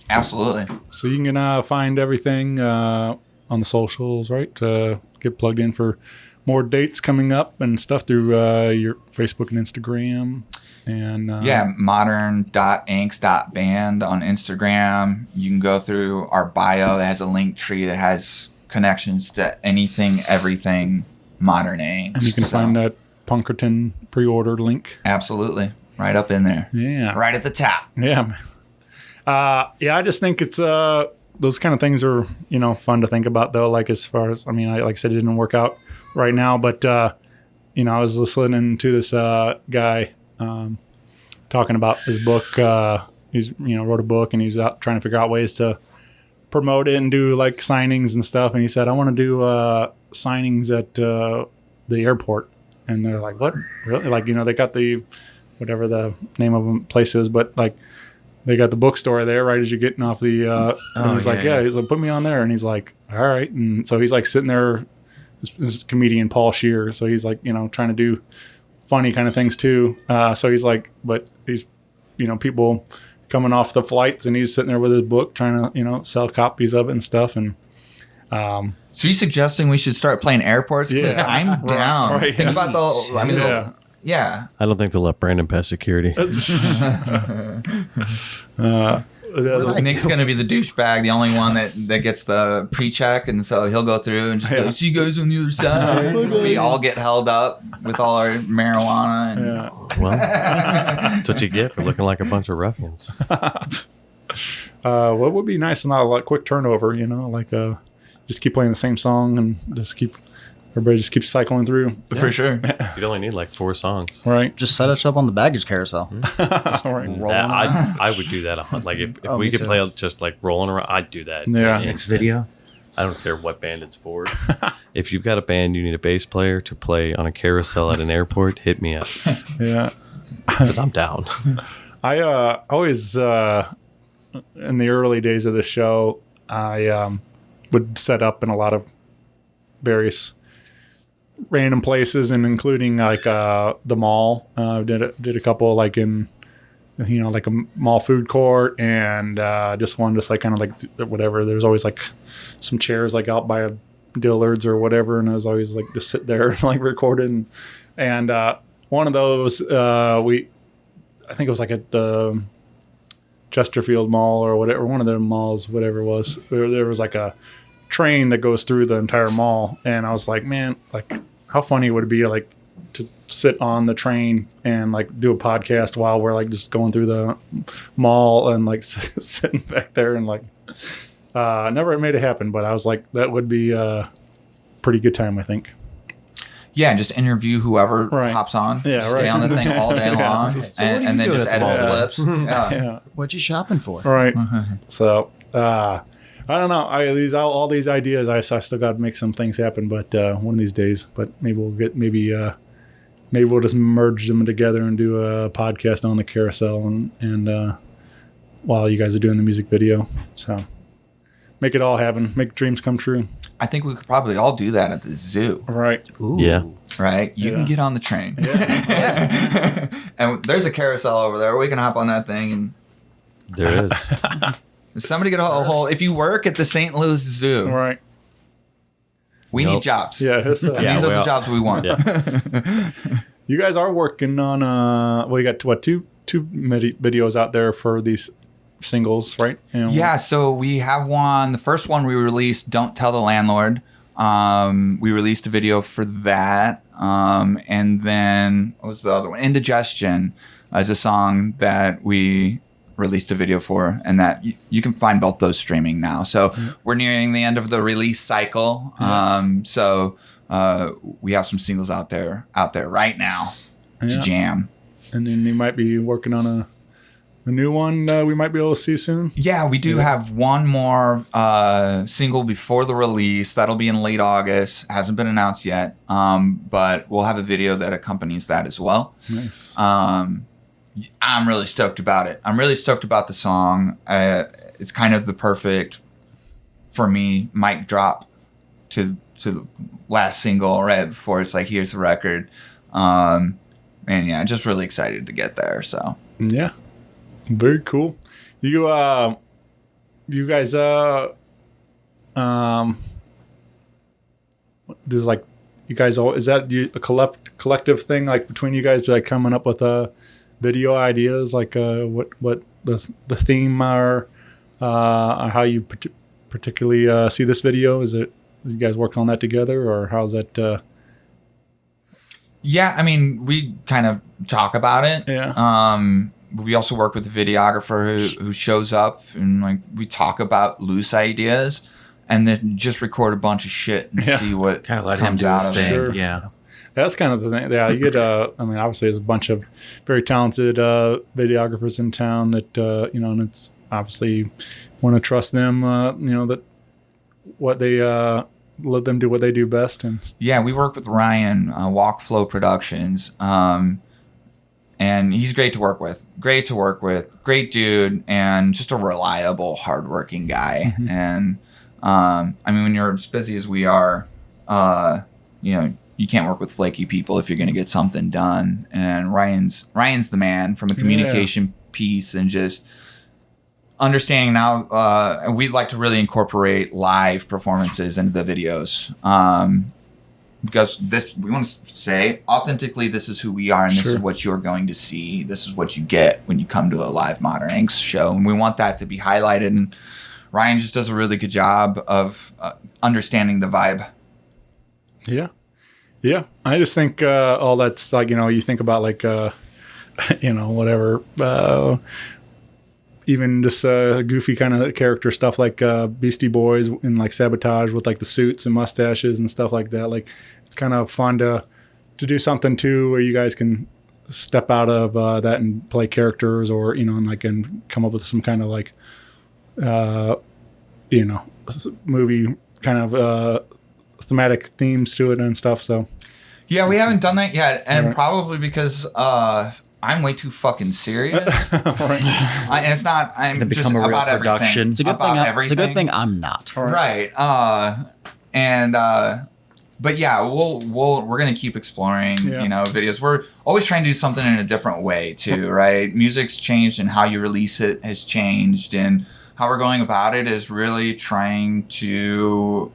I: Absolutely.
K: So you can find everything on the socials, right? Get plugged in for more dates coming up and stuff through your Facebook and Instagram. And
I: modern.angst.band on Instagram. You can go through our bio that has a link tree that has connections to anything, everything Modern Angst.
K: And you can find that Punkerton pre-order link.
I: Absolutely. Right up in there.
K: Yeah.
I: Right at the top.
K: Yeah. I just think it's those kind of things are, fun to think about though. Like as far as, like I said, it didn't work out right now, but I was listening to this guy talking about his book. He's wrote a book and he's out trying to figure out ways to promote it and do like signings and stuff. And he said, I want to do signings at the airport. And they're like, what? Really? Like, they got the whatever the name of the place is, but like they got the bookstore there right as you're getting off the and he's like, he's like, put me on there. And he's like, all right. And so he's like sitting there, this is comedian Paul Scheer, so he's like, trying to do funny kind of things too. So he's like, but he's people coming off the flights and he's sitting there with his book trying to sell copies of it and stuff. And
I: so you suggesting we should start playing airports? Because I'm down.
K: Right.
I: Think about the yeah.
G: I don't think they'll let Brandon pass security.
I: Nick's going to be the douchebag, the only one that gets the pre-check, and so he'll go through and just go, see you guys on the other side. We all get held up with all our marijuana. And
G: Well, that's what you get for looking like a bunch of ruffians.
K: What would be nice and not a lot quick turnover, just keep playing the same song and everybody just keeps cycling through.
I: For sure.
G: You'd only need like 4 songs.
K: Right.
H: Just set us up on the baggage carousel. Just rolling around.
G: I would do that. Like if we could play just like rolling around, I'd do that.
K: Yeah.
J: Next video.
G: I don't care what band it's for. If you've got a band, you need a bass player to play on a carousel at an airport, hit me up.
K: Yeah.
G: Because I'm down.
K: I always, in the early days of the show, I would set up in a lot of various random places, and including like the mall. Did a couple like in like a mall food court, and just one just like kind of like whatever. There's always like some chairs like out by a Dillard's or whatever, and I was always like just sit there and like recording. And one of those I think it was like at the Chesterfield Mall or whatever, one of their malls, whatever it was. There was like a train that goes through the entire mall, and I was like, man, like how funny would it be like to sit on the train and like do a podcast while we're like just going through the mall and like sitting back there, and like never made it happen, but I was like, that would be a pretty good time, I think.
I: Yeah, just interview whoever hops on.
K: Yeah,
I: stay on the thing all day long, and then just edit the clips.
K: Yeah.
H: What you shopping for?
K: Right. So I don't know. All these ideas. I still got to make some things happen, but one of these days. But maybe we'll just merge them together and do a podcast on the carousel, and while you guys are doing the music video. So make it all happen. Make dreams come true.
I: I think we could probably all do that at the zoo.
K: Right.
I: Ooh.
G: Yeah.
I: Right? You can get on the train. Yeah. And there's a carousel over there. We can hop on that thing. And
G: There is.
I: Somebody get a hold. If you work at the St. Louis Zoo,
K: right,
I: we need jobs.
K: Yeah.
I: These are the jobs we want.
G: Yeah.
K: You guys are working on, you got what, two videos out there for these singles, right?
I: Yeah, so we have one. The first one we released, Don't Tell the Landlord. We released a video for that. And then, what was the other one? Indigestion is a song that we released a video for, and that you can find both those streaming now. So we're nearing the end of the release cycle. So we have some singles out there right now to jam.
K: And then you might be working on a new one we might be able to see soon.
I: Yeah, we do have one more single before the release. That'll be in late August. Hasn't been announced yet, but we'll have a video that accompanies that as well.
K: Nice.
I: I'm really stoked about it. I'm really stoked about the song. It's kind of the perfect, for me, mic drop to the last single right before it's like, here's the record. And yeah, just really excited to get there. So
K: yeah. Very cool. You guys there's like you guys all, is that a collective thing, like between you guys, like coming up with video ideas, like what the theme are, how you particularly see this video? Is you guys work on that together, or how's that?
I: Yeah, I mean, we kind of talk about it.
K: Yeah.
I: We also work with a videographer who shows up, and like we talk about loose ideas, and then just record a bunch of shit and see what
J: kind of let
I: comes
J: him do
I: out
J: his
I: of
J: thing.
I: it.
J: Yeah.
K: That's kind of the thing. Yeah, you get. I mean, obviously, there's a bunch of very talented videographers in town that and it's obviously want to trust them. That what they let them do what they do best. And
I: yeah, we work with Ryan, Walk Flow Productions, and he's great to work with. Great dude, and just a reliable, hardworking guy.
K: Mm-hmm.
I: And I mean, when you're as busy as we are, you can't work with flaky people if you're going to get something done. And Ryan's the man from a communication piece and just understanding now. And we'd like to really incorporate live performances into the videos. Because we want to say authentically, this is who we are, and this is what you're going to see. This is what you get when you come to a live Modern Angst show, and we want that to be highlighted. And Ryan just does a really good job of understanding the vibe.
K: Yeah. I just think all that's like, you think about like, whatever, even just goofy kind of character stuff like Beastie Boys and like Sabotage with like the suits and mustaches and stuff like that. Like it's kind of fun to do something too where you guys can step out of that and play characters, or and come up with some kind of like movie kind of thematic themes to it and stuff. So
I: yeah, we haven't done that yet, and probably because I'm way too fucking serious.
K: Right.
I: And it's not. I'm just about everything.
H: It's a good thing. It's a good thing I'm not.
I: Right. But yeah, we're gonna keep exploring. Videos. We're always trying to do something in a different way too. Right. Music's changed, and how you release it has changed, and how we're going about it is really trying to,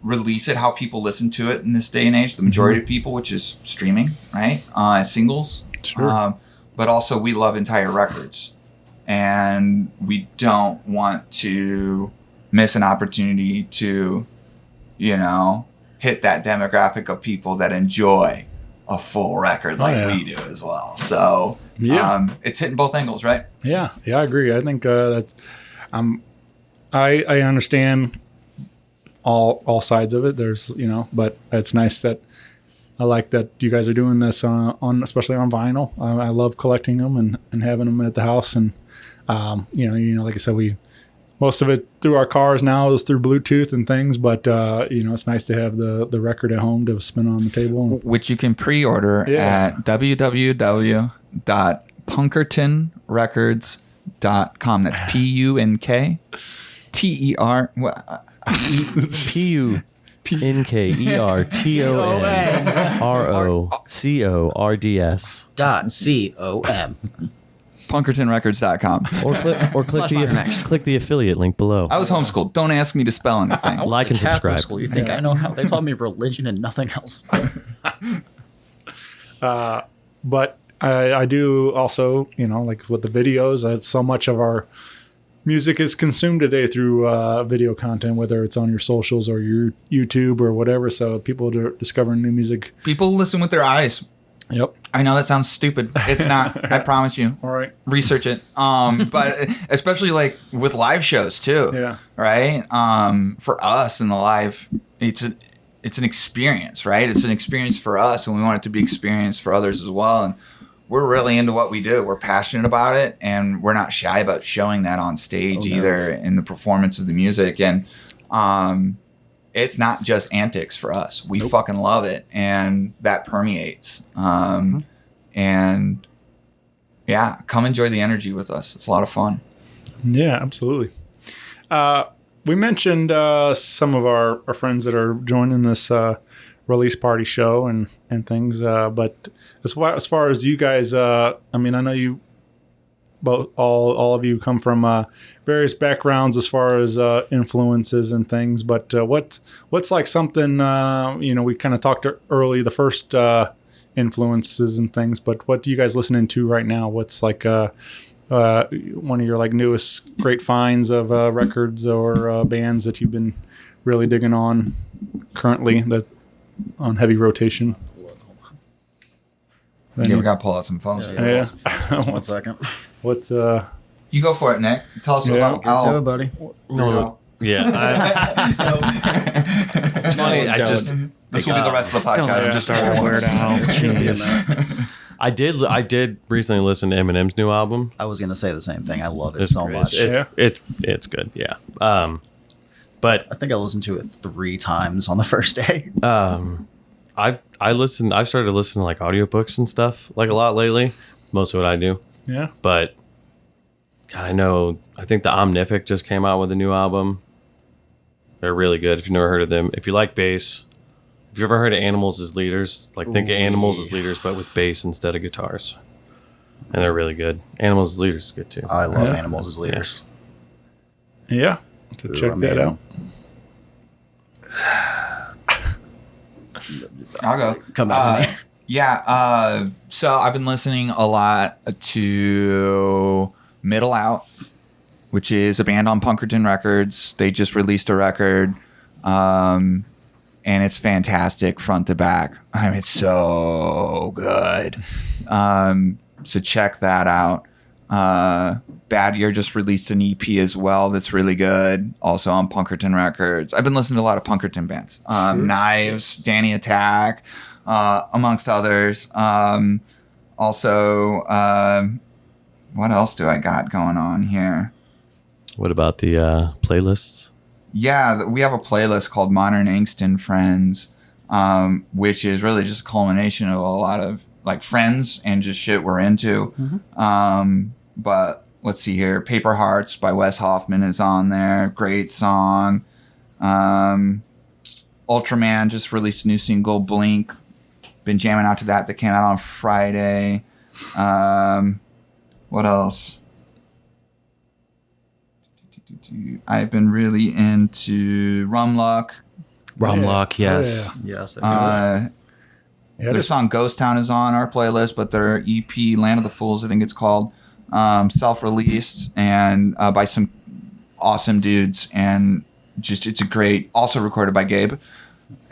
I: release it how people listen to it in this day and age. The majority of people, which is streaming, right? Singles.
K: Sure.
I: But also we love entire records, and we don't want to miss an opportunity to, hit that demographic of people that enjoy a full record like we do as well. So it's hitting both angles, right?
K: Yeah, I agree. I think that I understand all sides of it. There's but it's nice that I like that you guys are doing this on especially on vinyl. I love collecting them and having them at the house, and like I said, most of it through our cars now is through Bluetooth and things, but it's nice to have the record at home to spin on the table,
I: which you can pre-order at www.punkertonrecords.com. That's
H: PUNKTERROCORDS.com.
I: punkertonrecords.com.
G: Or click the affiliate link below.
I: I was homeschooled. Don't ask me to spell anything.
G: Like and subscribe.
H: School. You think I know how? They taught me religion and nothing else.
K: But I do also, like with the videos, so much of our music is consumed today through video content, whether it's on your socials or your YouTube or whatever. So people are discovering new music.
I: People listen with their eyes.
K: Yep.
I: I know that sounds stupid. It's not. I promise you.
K: All right.
I: Research it. But especially like with live shows too.
K: Yeah.
I: Right. For us in the live, it's an experience, right? It's an experience for us, and we want it to be experience for others as well. And we're really into what we do. We're passionate about it, and we're not shy about showing that on stage either in the performance of the music. And it's not just antics for us. We fucking love it, and that permeates. And yeah, come enjoy the energy with us. It's a lot of fun.
K: Yeah, absolutely. We mentioned some of our friends that are joining this release party show and things, but as far as you guys, I mean, I know both all of you come from various backgrounds as far as influences and things. But what's like something we kind of talked early the first influences and things. But what do you guys listening to right now? What's like one of your like newest great finds of records or bands that you've been really digging on currently that on heavy rotation?
I: Yeah, we got to pull out some phones.
K: Yeah.
H: 1 second.
K: What?
I: You go for it, Nick. Tell us about
H: Get to it, buddy.
G: No, yeah. It's funny.
I: This will be the rest of the podcast.
G: Just start Weird Al. I did recently listen to Eminem's new album.
H: I was gonna say the same thing. I love it
G: It's
H: so
G: great.
H: much.
G: It's good. Yeah. But
H: I think I listened to it 3 times on the first day.
G: I've started to listen to like audiobooks and stuff like a lot lately. Most of what I do.
K: Yeah.
G: But God, I think the Omnific just came out with a new album. They're really good. If you've never heard of them, if you like bass, if you've ever heard of Animals as Leaders, like think of Animals as Leaders, but with bass instead of guitars. And they're really good. Animals as Leaders is good too.
H: I love Animals as Leaders.
K: Yeah. To check that out.
I: I'll go.
H: Come back to me.
I: Yeah. So I've been listening a lot to Middle Out, which is a band on Punkerton Records. They just released a record, and it's fantastic front to back. I mean, it's so good. So check that out. Bad Year just released an EP as well that's really good, also on Punkerton Records. I've been listening to a lot of Punkerton bands. Knives, Danny Attack, amongst others. Also, what else do I got going on here?
G: What about the playlists?
I: Yeah, we have a playlist called Modern Angst and Friends, which is really just a culmination of a lot of like friends and just shit we're into. But let's see here. Paper Hearts by Wes Hoffman is on there. Great song. Ultraman just released a new single, Blink. Been jamming out to that came out on Friday. What else? I've been really into Rumluck.
J: Rumluck, yes.
K: Oh, yeah.
H: Yes.
I: Their song Ghost Town is on our playlist, but their EP, Land of the Fools, I think it's called, self-released and by some awesome dudes. And just it's a great, also recorded by Gabe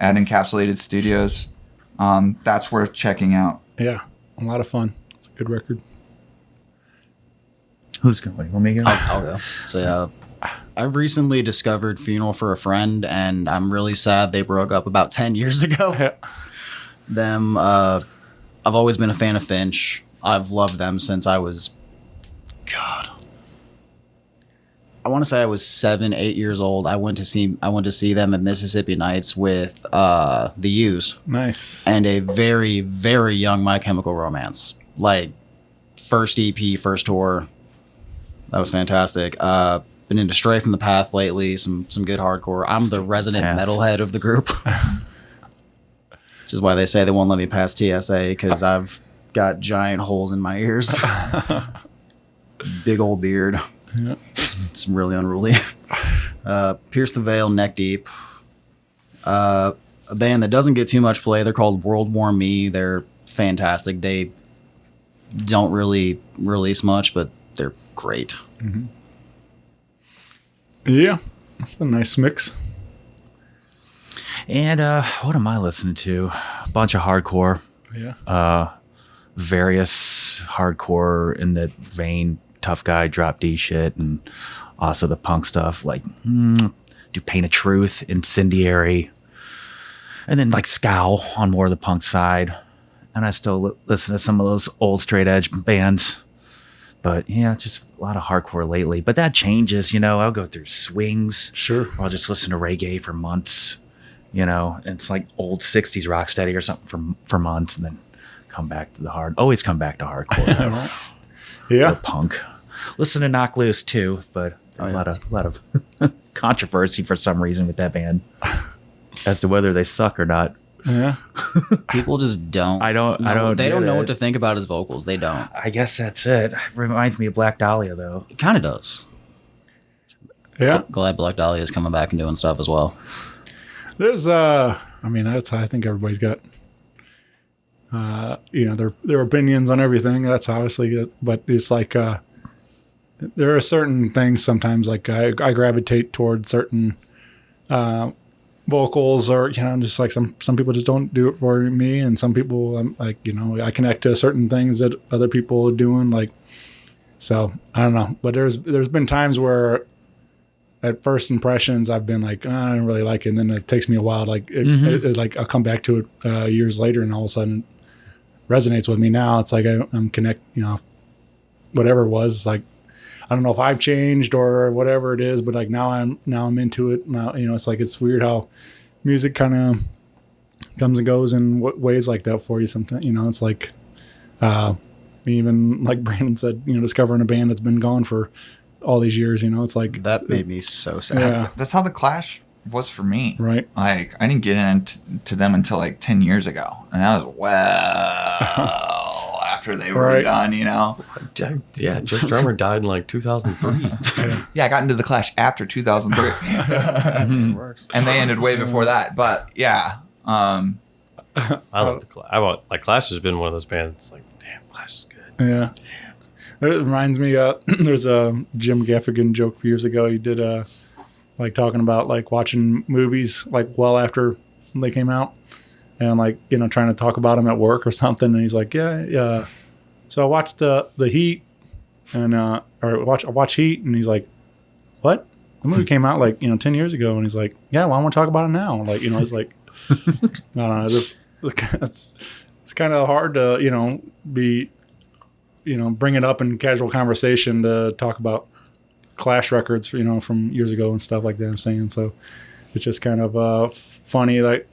I: at Encapsulated Studios. That's worth checking out.
K: Yeah, a lot of fun. It's a good record.
J: Who's going? You want me to go?
H: I'll go. So, I recently discovered Funeral for a Friend, and I'm really sad they broke up about 10 years ago.
K: Yeah.
H: I've always been a fan of Finch. I've loved them since I was, I want to say I was 7, 8 years old. I went to see them at Mississippi Nights with The Used.
K: Nice.
H: And a very, very young My Chemical Romance. Like, first EP, first tour. That was fantastic. Been into Stray from the Path lately. Some good hardcore. I'm the resident metalhead of the group. Which is why they say they won't let me pass TSA, because I've got giant holes in my ears. Big old beard.
K: Yeah.
H: It's really unruly. Pierce the Veil, Neck Deep. A band that doesn't get too much play. They're called World War Me. They're fantastic. They don't really release much, but they're great.
K: Mm-hmm. Yeah, that's a nice mix.
J: And what am I listening to? A bunch of hardcore.
K: Yeah.
J: Various hardcore in that vein. Tough Guy, Drop D shit, and also the punk stuff like do Pain of Truth, Incendiary, and then like Scowl on more of the punk side. And I still listen to some of those old straight edge bands. But yeah, just a lot of hardcore lately. But that changes, I'll go through swings.
K: Sure.
J: Or I'll just listen to reggae for months, and it's like old 60s Rocksteady or something for months, and then come back to the always come back to hardcore.
K: Yeah.
J: Or punk. Listen to Knock Loose too, but a lot of controversy for some reason with that band as to whether they suck or not.
K: Yeah.
H: People just don't.
J: I don't
H: They don't
J: get
H: know
J: it.
H: what to think about his vocals. They don't.
J: I guess that's it. It reminds me of Black Dahlia, though.
H: It kind of does.
K: Yeah.
H: Glad Black Dahlia is coming back and doing stuff as well.
K: There's I think everybody's got their opinions on everything. That's obviously it. But it's like there are certain things sometimes like I gravitate towards certain vocals, or just like some people just don't do it for me, and some people I connect to certain things that other people are doing, like, so I don't know. But there's been times where at first impressions I've been like, I don't really like it, and then it takes me a while, like I'll come back to it years later, and all of a sudden it resonates with me. Now it's like I'm connect, whatever it was, like I don't know if I've changed or whatever it is, but like now I'm into it. Now, it's like, it's weird how music kind of comes and goes in waves like that for you sometimes. It's like, even like Brandon said, discovering a band that's been gone for all these years, it's like.
H: That made me so sad.
K: Yeah.
I: That's how The Clash was for me.
K: Right.
I: Like, I didn't get into them until like 10 years ago. And that was after they were done,
G: Yeah, Jeff Drummer died in like 2003.
I: Yeah, I got into The Clash after 2003. And they ended way before that. But yeah.
G: I love the Clash. Clash has been one of those bands that's like, damn, Clash is good.
K: Yeah. It reminds me, there's a Jim Gaffigan joke years ago. He did like talking about like watching movies like well after they came out, and like trying to talk about them at work or something. And he's like, yeah. So I watched the Heat, and I watch Heat, and he's like, what? The movie came out like 10 years ago, and he's like, yeah, well, I want to talk about it now. Like it's like, I don't know, it's kind of hard to be. Bring it up in casual conversation to talk about Clash records, from years ago and stuff like that. I'm saying, so it's just kind of funny that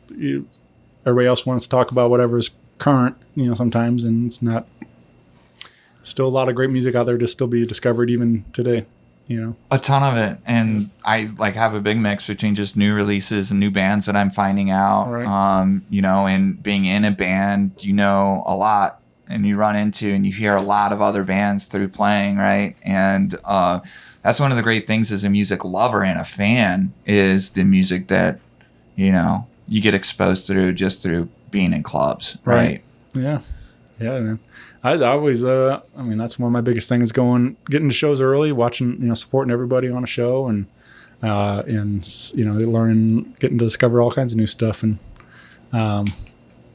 K: everybody else wants to talk about whatever's current, sometimes, and it's not. Still a lot of great music out there to still be discovered even today.
I: A ton of it, and I like have a big mix between just new releases and new bands that I'm finding out.
K: Right.
I: And being in a band, a lot. And you run into and you hear a lot of other bands through playing, right? And that's one of the great things as a music lover and a fan is the music that, you get exposed just through being in clubs, right?
K: Yeah. Yeah, man. I always, that's one of my biggest things, getting to shows early, watching, supporting everybody on a show, and learning, getting to discover all kinds of new stuff. And,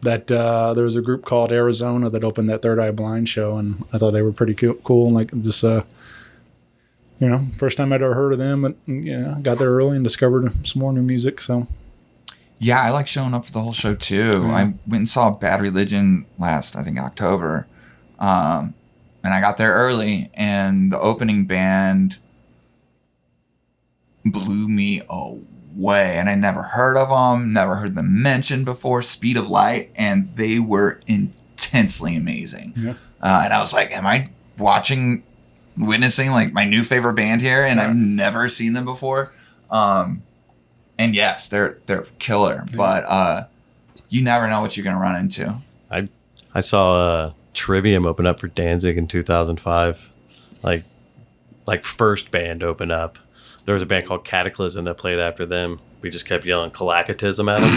K: there was a group called Arizona that opened that Third Eye Blind show, and I thought they were pretty cool. And like this, first time I'd ever heard of them, but got there early and discovered some more new music. So,
I: yeah, I like showing up for the whole show too.
K: Mm-hmm.
I: I went and saw Bad Religion last, I think, October, and I got there early, and the opening band blew me away. And I never heard of them, never heard them mentioned before. Speed of Light, and they were intensely amazing.
K: Yeah.
I: And I was like, am I witnessing like my new favorite band here? And I've never seen them before. And yes, they're killer, but you never know what you're gonna run into.
G: I saw Trivium open up for Danzig in 2005, like first band open up. There was a band called Cataclysm that played after them. We just kept yelling Calacatism at them.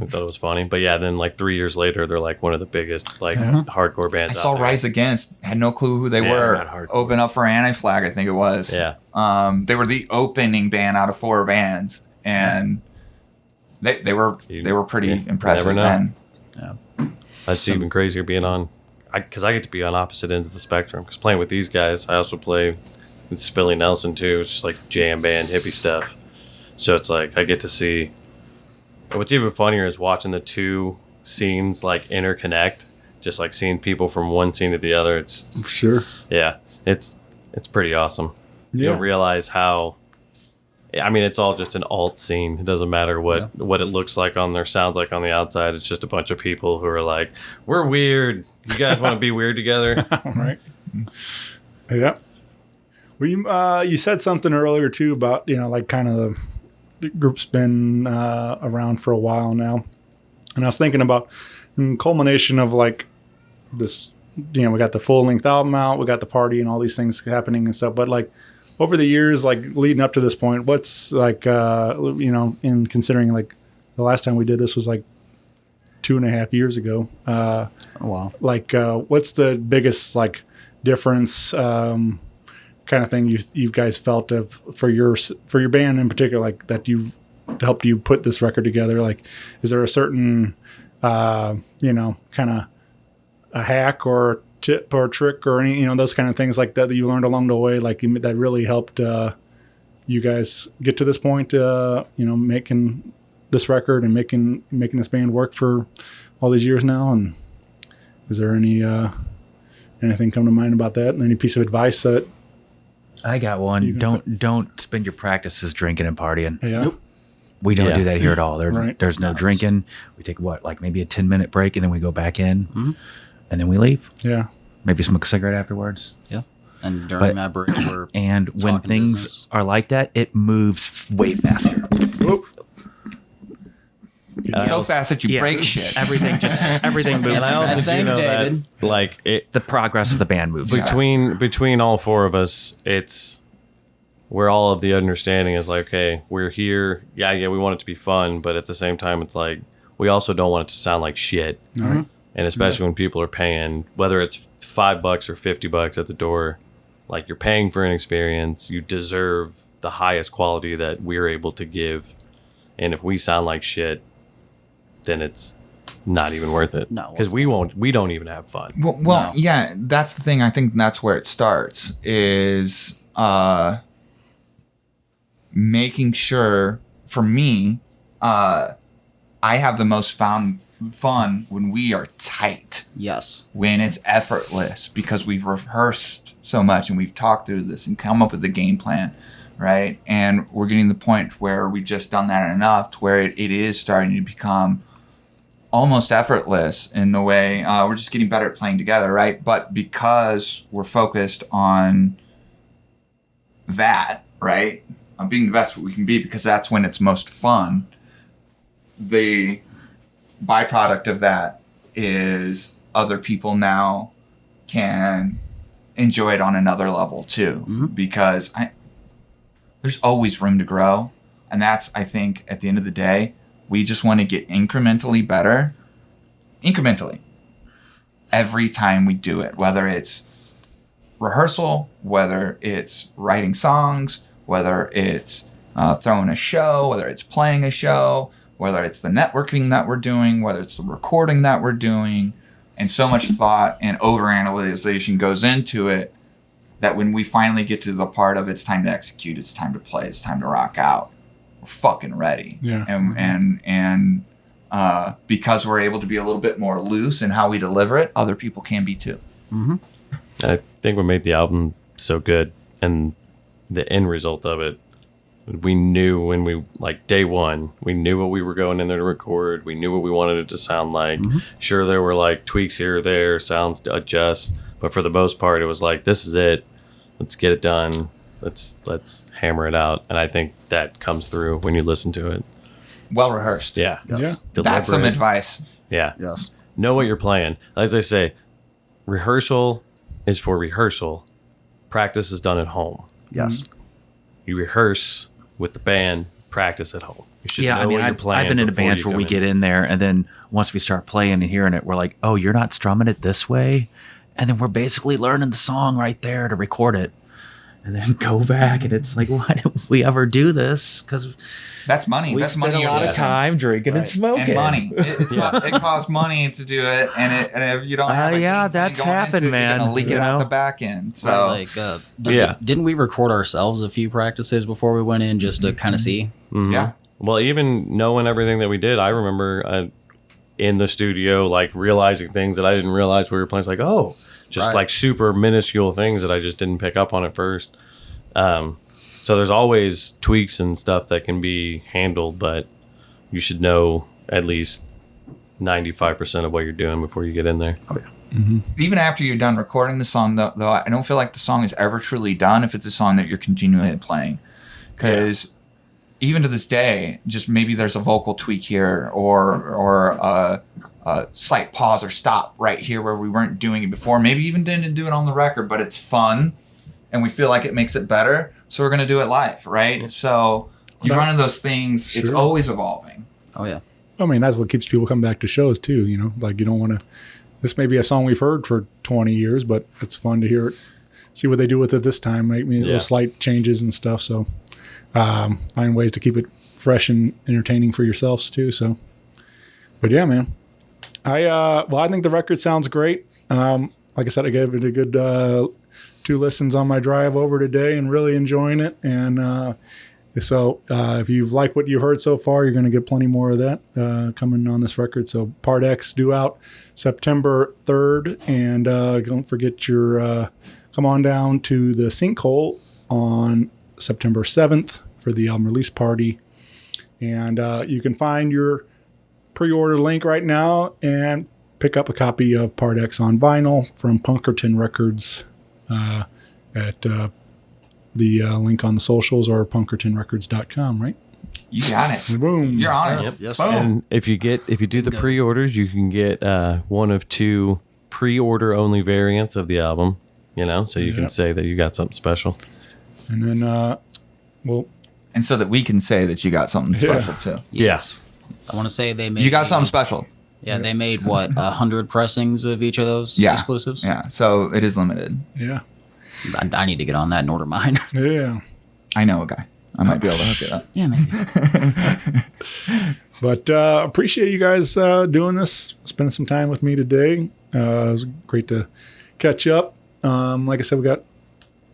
G: I thought it was funny. But yeah, then like 3 years later, they're like one of the biggest hardcore bands
I: I saw
G: out there.
I: Rise Against. Had no clue who they were. Open up for Anti-Flag, I think it was.
G: Yeah.
I: They were the opening band out of 4 bands. And they were pretty impressive then.
H: Yeah.
G: That's even crazier being on... Because I get to be on opposite ends of the spectrum. Because playing with these guys, I also play... with Spilly Nelson too. It's just like jam band hippie stuff. So it's like I get to see. What's even funnier is watching the two scenes like interconnect. Just like seeing people from one scene to the other. It's
K: sure.
G: Yeah, it's pretty awesome.
K: Yeah.
G: You don't realize how. I mean, it's all just an alt scene. It doesn't matter what it looks like on their sounds like on the outside. It's just a bunch of people who are like, "We're weird. You guys want to be weird together?"
K: Right. Yeah. Well, you said something earlier too about like kind of the group's been around for a while now. And I was thinking about the culmination of like this, we got the full length album out, we got the party and all these things happening and stuff. But like over the years, like leading up to this point, what's like, in considering like the last time we did this was like 2.5 years ago.
H: Wow.
K: Like, what's the biggest like difference, kind of thing you guys felt of for your band in particular, like that helped you put this record together? Like, is there a certain, kind of a hack or a tip or a trick or any, those kind of things like that you learned along the way, like that really helped you guys get to this point, making this record and making this band work for all these years now? And is there any anything come to mind about that, and any piece of advice that
J: I got one? Don't spend your practices drinking and partying.
K: Yeah. Nope.
J: We don't do that here at all.
K: Right.
J: There's no drinking. We take maybe a 10-minute break, and then we go back in, and then we leave.
K: Yeah.
J: Maybe smoke a cigarette afterwards.
H: Yeah. And during that break, we're
J: and when things
H: business.
J: are like that, it moves way faster.
K: Whoop.
I: So fast that you break shit.
J: Everything moves.
G: And I also
J: fast.
G: do know that, like,
J: the progress of the band moves
G: between all four of us, it's where all of the understanding is like, okay, we're here. Yeah, we want it to be fun, but at the same time, it's like we also don't want it to sound like shit.
K: Mm-hmm.
G: And especially when people are paying, whether it's $5 or $50 at the door, like you're paying for an experience, you deserve the highest quality that we're able to give. And if we sound like shit, then it's not even worth it.
H: No,
G: because we don't even have fun.
I: Well, yeah, that's the thing. I think that's where it starts, is making sure, for me, I have the most fun when we are tight.
H: Yes.
I: When it's effortless, because we've rehearsed so much and we've talked through this and come up with a game plan, right? And we're getting to the point where we've just done that enough to where it is starting to become almost effortless in the way we're just getting better at playing together, right? But because we're focused on that, right? On being the best we can be, because that's when it's most fun. The byproduct of that is other people now can enjoy it on another level too, because there's always room to grow. And that's, I think, at the end of the day, we just want to get incrementally better, every time we do it, whether it's rehearsal, whether it's writing songs, whether it's throwing a show, whether it's playing a show, whether it's the networking that we're doing, whether it's the recording that we're doing. And so much thought and overanalyzation goes into it that when we finally get to the part of it's time to execute, it's time to play, it's time to rock out, we're fucking ready.
K: Yeah.
I: And because we're able to be a little bit more loose in how we deliver it, other people can be too.
H: Mm-hmm.
G: I think what made the album so good, and the end result of it, we knew when we, like, day one, we knew what we were going in there to record. We knew what we wanted it to sound like. Sure, there were like tweaks here or there, sounds to adjust, but for the most part, it was like, this is it. Let's get it done. Let's hammer it out. And I think that comes through when you listen to it.
I: Well rehearsed.
G: Yeah.
H: Yes.
K: Yeah.
I: That's some advice.
G: Yeah.
H: Yes.
G: Know what you're playing. As I say, rehearsal is for rehearsal. Practice is done at home.
H: Yes.
G: You rehearse with the band, practice at home. You should know what you're playing.
J: I've been in
G: before
J: bands
G: you
J: where
G: come
J: we
G: in.
J: get in there, and then once we start playing and hearing it, we're like, oh, you're not strumming it this way? And then we're basically learning the song right there to record it. And then go back, and it's like, why didn't we ever do this? Because
I: that's money. That's
J: spent
I: money.
J: a lot of time drinking and smoking.
I: And money. It costs money to do it, and if you don't have
J: yeah, that's happened, man.
I: You're gonna leak it out the back end. So
H: didn't we record ourselves a few practices before we went in just to kind of see?
G: Mm-hmm.
I: Yeah.
G: Well, even knowing everything that we did, I remember in the studio, like, realizing things that I didn't realize we were playing. It's like, oh, just like super minuscule things that I just didn't pick up on at first. So there's always tweaks and stuff that can be handled, but you should know at least 95% of what you're doing before you get in there.
I: Oh, yeah. Mm-hmm. Even after you're done recording the song, though, I don't feel like the song is ever truly done if it's a song that you're continually playing. Because even to this day, just maybe there's a vocal tweak here or a slight pause or stop right here where we weren't doing it before. Maybe even didn't do it on the record, but it's fun and we feel like it makes it better. So we're going to do it live, right? So you run into those things. Sure. It's always evolving.
H: Oh, yeah.
K: I mean, that's what keeps people coming back to shows too, you know, like you don't want to, this may be a song we've heard for 20 years, but it's fun to hear it, see what they do with it this time, make me little slight changes and stuff. So find ways to keep it fresh and entertaining for yourselves too. So, but yeah, man, I think the record sounds great. Like I said, I gave it a good 2 listens on my drive over today and really enjoying it. And so if you like what you've heard so far, you're going to get plenty more of that coming on this record. So Part X due out September 3rd. And don't forget your come on down to the Sinkhole on September 7th for the album release party. And you can find your pre-order link right now and pick up a copy of Part X on vinyl from Punkerton Records at the link on the socials or punkertonrecords.com, right?
I: You got it.
K: Boom.
I: You're on it.
G: Yep.
H: Yes.
I: Boom.
G: And if you do the pre-orders, you can get one of 2 pre-order only variants of the album, you know, so you can say that you got something special.
K: And then,
I: And so that we can say that you got something special too.
G: Yes.
H: I want to say they made.
I: You got something special.
H: Yeah, they made 100 pressings of each of those exclusives.
I: Yeah, so it is limited.
K: Yeah.
H: I need to get on that and order mine.
K: Yeah.
I: I know a guy. I might be able to hook it up.
H: Yeah, maybe.
K: But appreciate you guys doing this, spending some time with me today. It was great to catch up. Like I said,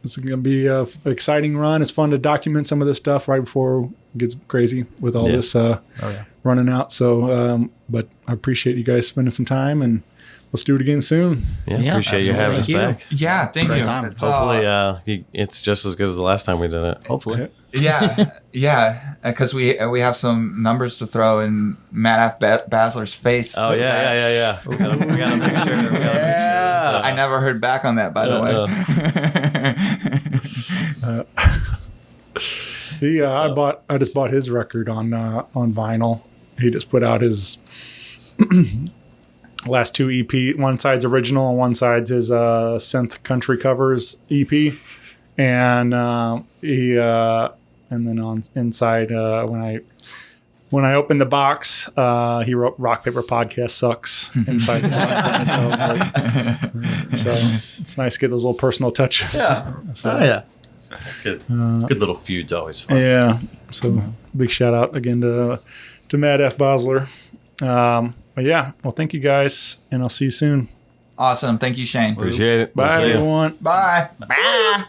K: it's going to be an exciting run. It's fun to document some of this stuff right before it gets crazy with all this running out. So, but I appreciate you guys spending some time, and let's do it again soon.
G: Yeah, appreciate you having us back.
I: Yeah, thank you.
H: Time.
G: Hopefully, it's just as good as the last time we did it.
H: Hopefully.
I: Yeah, because we have some numbers to throw in Matt F. Basler's face.
G: Oh yeah. We gotta make sure.
I: I never heard back on that, by the way.
K: I just bought his record on vinyl. He just put out his last 2 EP. One side's original and one side's his synth country covers EP. And and then on inside when I opened the box, he wrote "Rock Paper Podcast sucks" inside the box. So it's nice to get those little personal touches.
G: Yeah.
K: So,
G: Good little feud's always fun.
K: Yeah. So big shout out again to Matt F. Basler. But yeah, well, thank you guys, and I'll see you soon.
I: Awesome. Thank you, Shane.
G: Appreciate it.
K: Bye,
G: We'll see ya.
K: everyone.
I: Bye.
H: Bye.